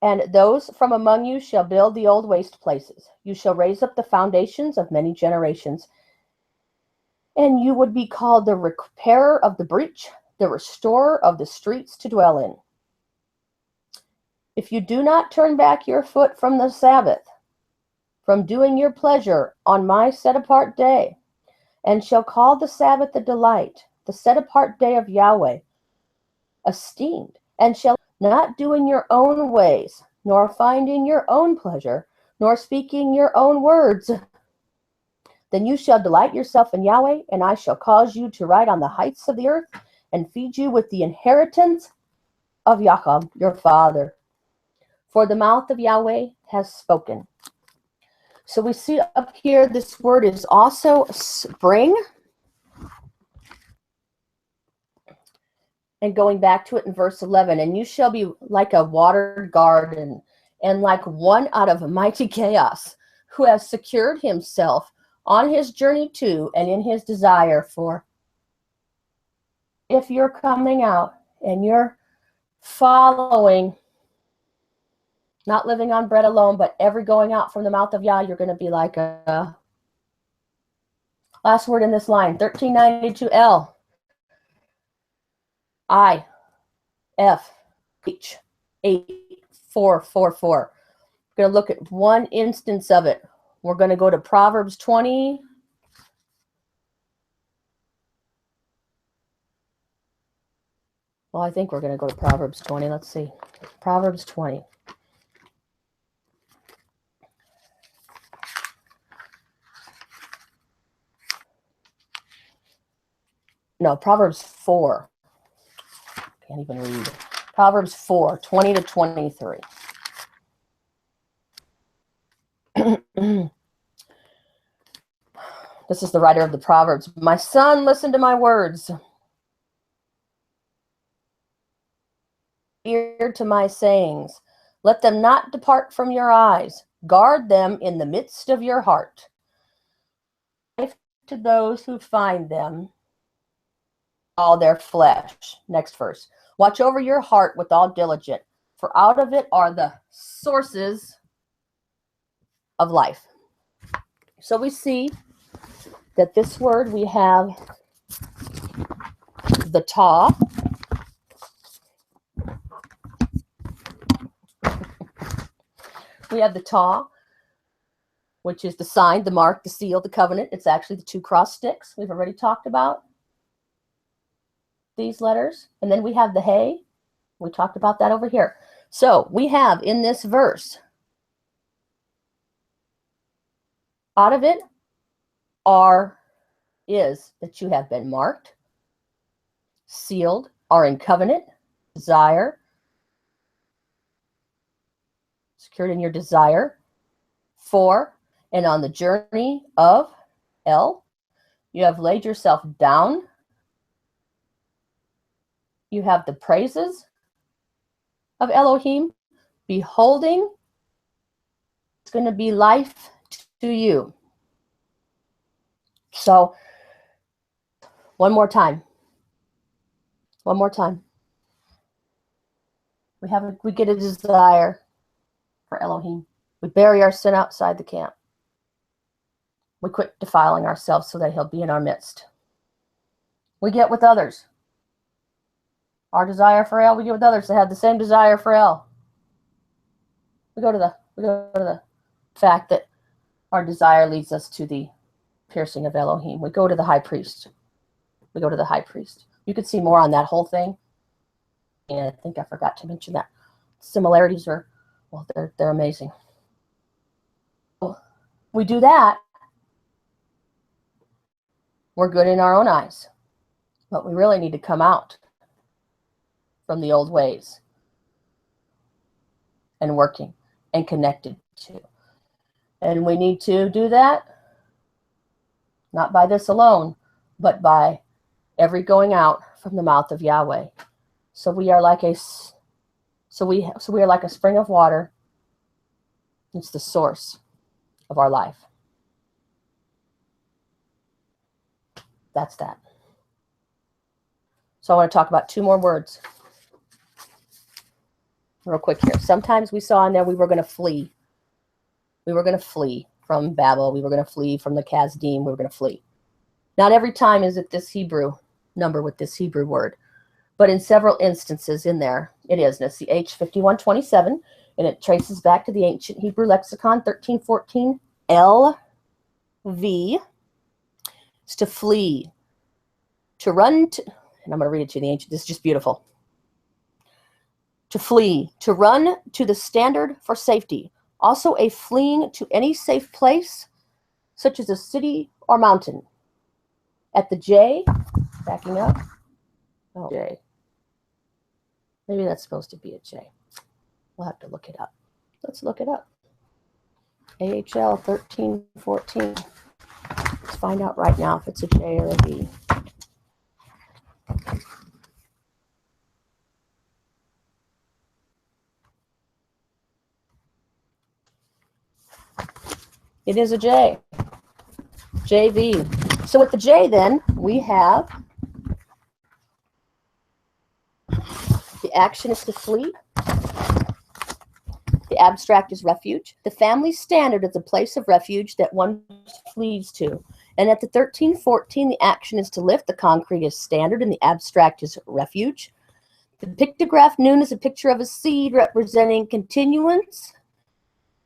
And those from among you shall build the old waste places. You shall raise up the foundations of many generations. And you would be called the repairer of the breach, the restorer of the streets to dwell in. If you do not turn back your foot from the Sabbath, from doing your pleasure on my set-apart day, and shall call the Sabbath a delight, the set-apart day of Yahweh, esteemed, and shall not doing your own ways, nor finding your own pleasure, nor speaking your own words, then you shall delight yourself in Yahweh, and I shall cause you to ride on the heights of the earth, and feed you with the inheritance of Jacob, your father. for the mouth of Yahweh has spoken. So we see up here, this word is also spring. And going back to it in verse 11, and you shall be like a watered garden and like one out of mighty chaos who has secured himself on his journey to and in his desire for. If you're coming out and you're following, not living on bread alone, but every going out from the mouth of Yah, you're going to be like a, last word in this line, 1392L, I, F, H, 8444. We're going to look at one instance of it. We're going to go to Proverbs 20. Well, I think we're going to go to Proverbs 20. Let's see. Proverbs 20. No, Proverbs 4. Can't even read. Proverbs 4, 20 to 23. This is the writer of the Proverbs. My son, listen to my words. Ear to my sayings. Let them not depart from your eyes. Guard them in the midst of your heart. Life to those who find them, all their flesh. Next verse. Watch over your heart with all diligence, for out of it are the sources of life. So we see that this word, we have the ta. We have the ta, which is the sign, the mark, the seal, the covenant. It's actually the two cross sticks. We've already talked about these letters. And then we have the hey. We talked about that over here. So we have in this verse, out of it is that you have been marked, sealed, are in covenant, desire, secured in your desire, for, and on the journey of L, you have laid yourself down. You have the praises of Elohim, beholding. It's going to be life to you. So, one more time. One more time. We get a desire for Elohim. We bury our sin outside the camp. We quit defiling ourselves so that he'll be in our midst. We get with others. Our desire for El, we get with others that have the same desire for El. We go to the fact that our desire leads us to the piercing of Elohim. We go to the high priest. We go to the high priest. You could see more on that whole thing. And I think I forgot to mention that. Similarities are, well, they're amazing. We do that. We're good in our own eyes. But we really need to come out from the old ways and working and connected to. And we need to do that not by this alone, but by every going out from the mouth of Yahweh. So we are like a spring of water. It's the source of our life. That's that. So I want to talk about two more words real quick here. Sometimes we saw in there we were going to flee. We were going to flee from Babel. We were going to flee from the Kasdim. We were going to flee. Not every time is it this Hebrew number with this Hebrew word, but in several instances in there it is. And it's the H5127, and it traces back to the ancient Hebrew lexicon 1314 LV. It's to flee, to run to, and I'm going to read it to you, the ancient. This is just beautiful. To flee, to run to the standard for safety. Also a fleeing to any safe place, such as a city or mountain. At the J, backing up. Oh, J. Maybe that's supposed to be a J. We'll have to look it up. Let's look it up. AHL 1314. Let's find out right now if it's a J or a V. It is a J. JV. So with the J then, we have the action is to flee. The abstract is refuge. The family standard is a place of refuge that one flees to. And at the 1314, the action is to lift. The concrete is standard and the abstract is refuge. The pictograph noon is a picture of a seed representing continuance.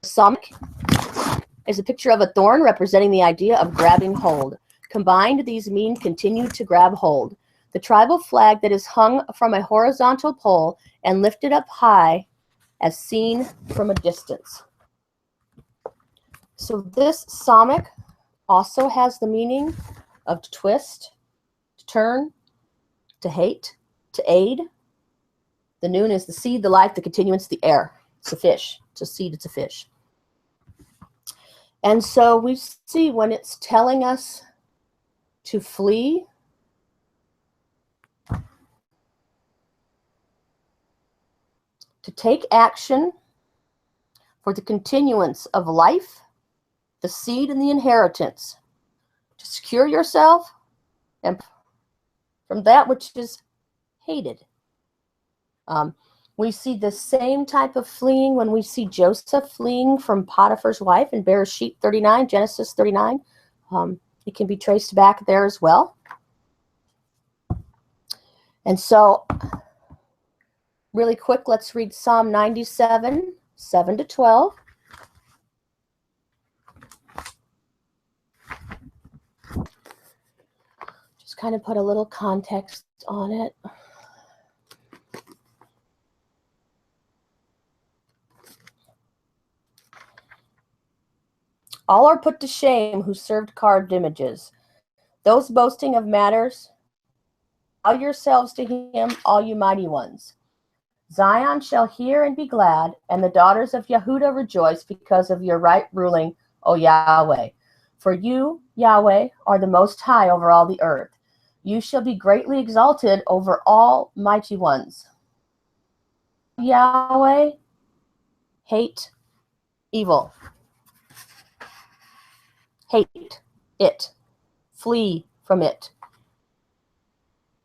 Psalmic is a picture of a thorn representing the idea of grabbing hold. Combined, these mean continue to grab hold. The tribal flag that is hung from a horizontal pole and lifted up high as seen from a distance. So this psalmic also has the meaning of to twist, to turn, to hate, to aid. The noon is the seed, the life, the continuance, the air. It's a fish. It's a seed, it's a fish. And so we see when it's telling us to flee, to take action for the continuance of life, the seed and the inheritance, to secure yourself and from that which is hated. We see the same type of fleeing when we see Joseph fleeing from Potiphar's wife in Bereshit 39, Genesis 39. It can be traced back there as well. And so, really quick, let's read Psalm 97, 7 to 12. Just kind of put a little context on it. All are put to shame who served carved images. Those boasting of matters, bow yourselves to him, all you mighty ones. Zion shall hear and be glad, and the daughters of Yehudah rejoice because of your right ruling, O Yahweh. For you, Yahweh, are the most high over all the earth. You shall be greatly exalted over all mighty ones. Yahweh, hate evil. Hate it. Flee from it.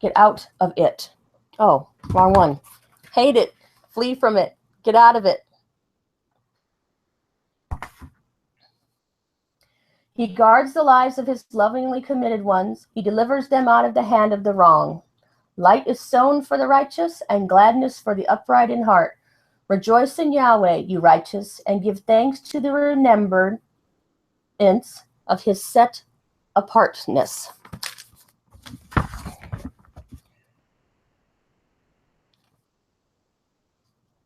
Get out of it. Oh, wrong one. Hate it. Flee from it. Get out of it. He guards the lives of his lovingly committed ones. He delivers them out of the hand of the wrong. Light is sown for the righteous and gladness for the upright in heart. Rejoice in Yahweh, you righteous, and give thanks to the remembrance of his set-apartness.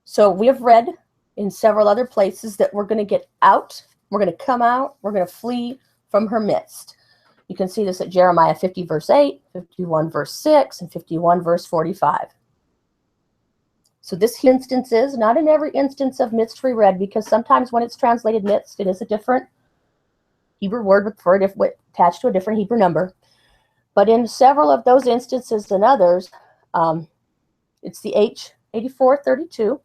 So we have read in several other places that we're going to get out, we're going to come out, we're going to flee from her midst. You can see this at Jeremiah 50, verse 8, 51, verse 6, and 51, verse 45. So this instance is not in every instance of midst we read, because sometimes when it's translated midst, it is a different Hebrew word attached to a different Hebrew number. But in several of those instances and others, it's the H8432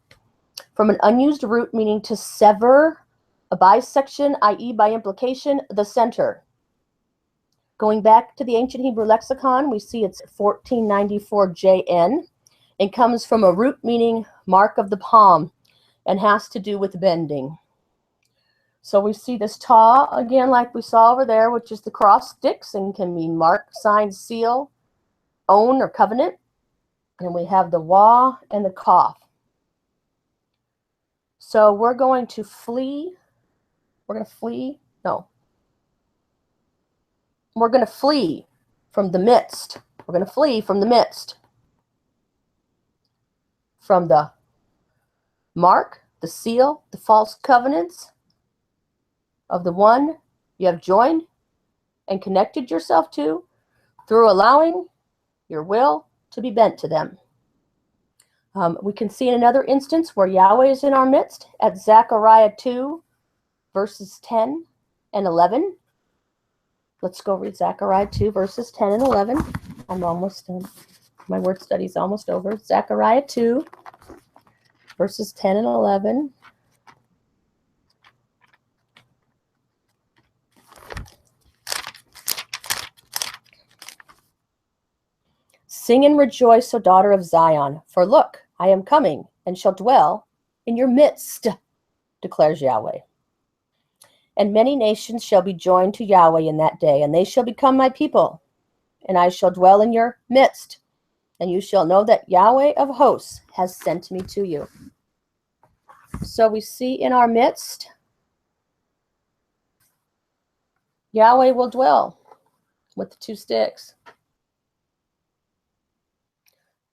from an unused root meaning to sever, a bisection, i.e. by implication, the center. Going back to the ancient Hebrew lexicon, we see it's 1494 JN. It comes from a root meaning mark of the palm and has to do with bending. So we see this taw again, like we saw over there, which is the cross sticks and can mean mark, sign, seal, own, or covenant. And we have the wah and the cough. So we're going to flee. We're going to flee. No. We're going to flee from the midst. We're going to flee from the midst. From the mark, the seal, the false covenants of the one you have joined and connected yourself to through allowing your will to be bent to them. We can see in another instance where Yahweh is in our midst at Zechariah 2, verses 10 and 11. Let's go read Zechariah 2, verses 10 and 11. I'm almost done. My word study is almost over. Zechariah 2, verses 10 and 11. Sing and rejoice, O daughter of Zion, for look, I am coming and shall dwell in your midst, declares Yahweh. And many nations shall be joined to Yahweh in that day, and they shall become my people, and I shall dwell in your midst, and you shall know that Yahweh of hosts has sent me to you. So we see in our midst, Yahweh will dwell with the two sticks.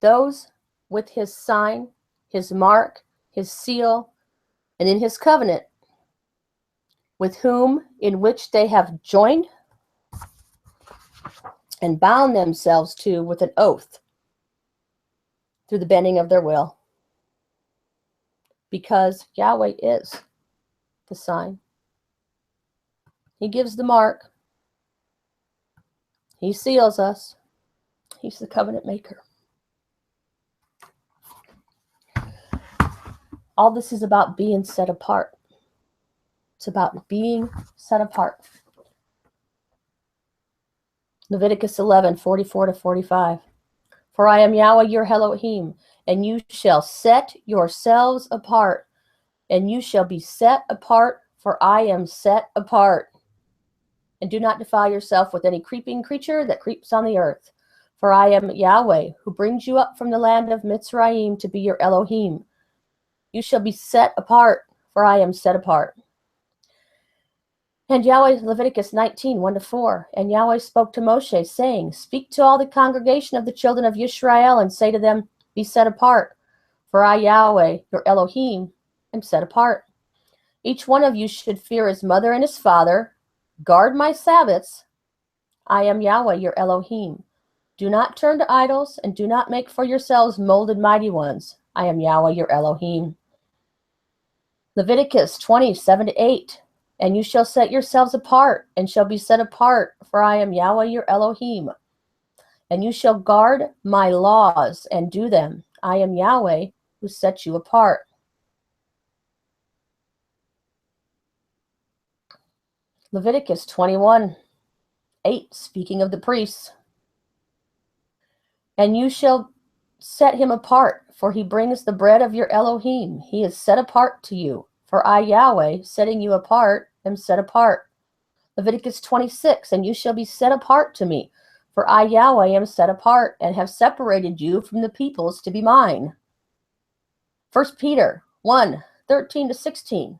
Those with his sign, his mark, his seal, and in his covenant, with whom in which they have joined and bound themselves to with an oath through the bending of their will. Because Yahweh is the sign. He gives the mark. He seals us. He's the covenant maker. All this is about being set apart. It's about being set apart. Leviticus 11, 44 to 45. For I am Yahweh your Elohim, and you shall set yourselves apart, and you shall be set apart, for I am set apart. And do not defile yourself with any creeping creature that creeps on the earth. For I am Yahweh, who brings you up from the land of Mitzrayim to be your Elohim. You shall be set apart, for I am set apart. And Yahweh, Leviticus 19, 1 to 4. And Yahweh spoke to Moshe, saying, Speak to all the congregation of the children of Yisrael, and say to them, Be set apart, for I, Yahweh, your Elohim, am set apart. Each one of you should fear his mother and his father. Guard my Sabbaths. I am Yahweh, your Elohim. Do not turn to idols, and do not make for yourselves molded mighty ones. I am Yahweh, your Elohim. Leviticus 20, 7 to 8. And you shall set yourselves apart, and shall be set apart, for I am Yahweh your Elohim. And you shall guard my laws, and do them. I am Yahweh, who sets you apart. Leviticus 21, 8, speaking of the priests. And you shall set him apart, for he brings the bread of your Elohim. He is set apart to you. For I, Yahweh, setting you apart, am set apart. Leviticus 26, and you shall be set apart to me. For I, Yahweh, am set apart, and have separated you from the peoples to be mine. 1 Peter 1, 13 to 16.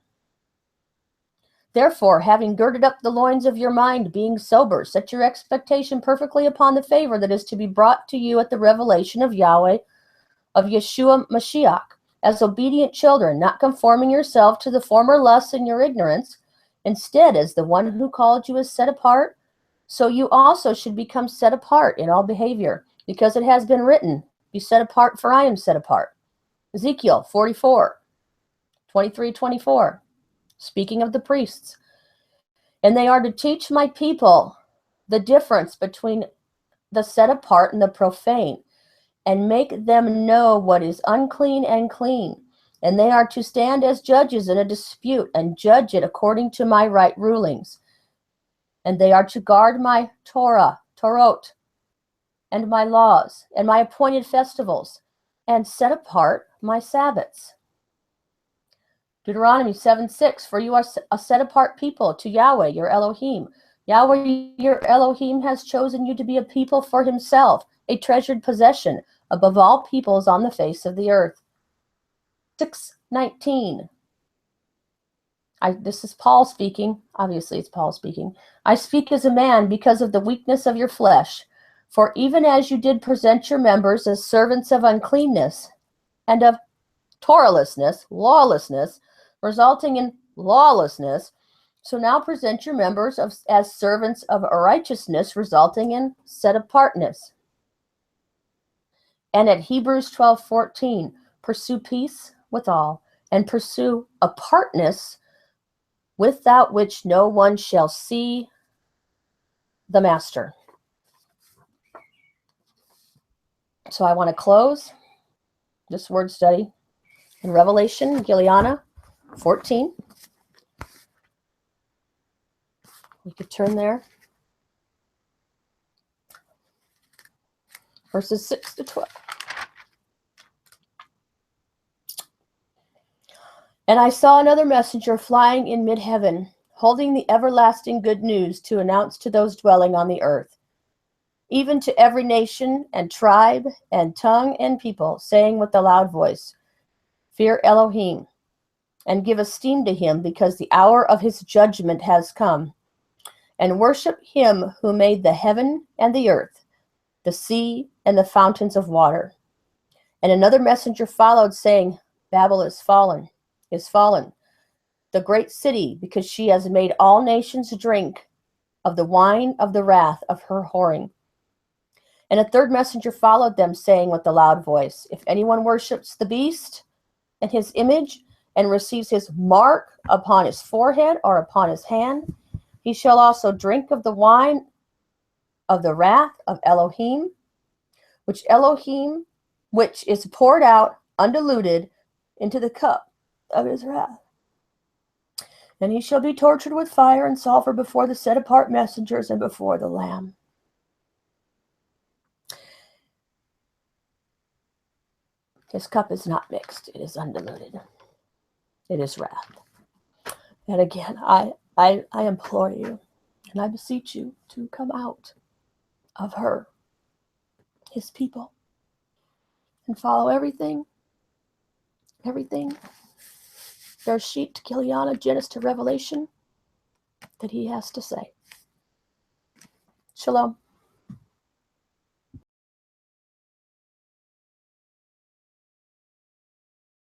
Therefore, having girded up the loins of your mind, being sober, set your expectation perfectly upon the favor that is to be brought to you at the revelation of Yahweh, of Yeshua Mashiach, as obedient children, not conforming yourself to the former lusts in your ignorance. Instead, as the one who called you is set apart, so you also should become set apart in all behavior, because it has been written, Be set apart, for I am set apart. Ezekiel 44, 23, 24. Speaking of the priests. And they are to teach my people the difference between the set apart and the profane, and make them know what is unclean and clean. And they are to stand as judges in a dispute, and judge it according to my right rulings. And they are to guard my Torot, and my laws, and my appointed festivals, and set apart my Sabbaths. Deuteronomy 7:6, for you are a set-apart people to Yahweh, your Elohim. Yahweh, your Elohim, has chosen you to be a people for himself, a treasured possession above all peoples on the face of the earth. 6:19. This is Paul speaking. Obviously, it's Paul speaking. I speak as a man because of the weakness of your flesh. For even as you did present your members as servants of uncleanness and of Torahlessness, lawlessness, resulting in lawlessness, so now present your members as servants of righteousness, resulting in set-apartness. And at Hebrews 12:14, pursue peace with all, and pursue apartness, without which no one shall see the master. So I want to close this word study in Revelation, Giuliana 14. We could turn there. Verses 6 to 12. And I saw another messenger flying in mid-heaven, holding the everlasting good news to announce to those dwelling on the earth, even to every nation and tribe and tongue and people, saying with a loud voice, Fear Elohim, and give esteem to him, because the hour of his judgment has come, and worship him who made the heaven and the earth, the sea and the fountains of water. And another messenger followed, saying, Babel is fallen, the great city, because she has made all nations drink of the wine of the wrath of her whoring. And a third messenger followed them, saying with a loud voice, If anyone worships the beast and his image, and receives his mark upon his forehead or upon his hand, he shall also drink of the wine of the wrath of Elohim, which is poured out undiluted into the cup of his wrath. And he shall be tortured with fire and sulfur before the set-apart messengers and before the Lamb. His cup is not mixed. It is undiluted. It is wrath. And again, I implore you, and I beseech you to come out of her, his people, and follow everything, Bereshit to Giuliana, Genesis to Revelation, that he has to say. Shalom.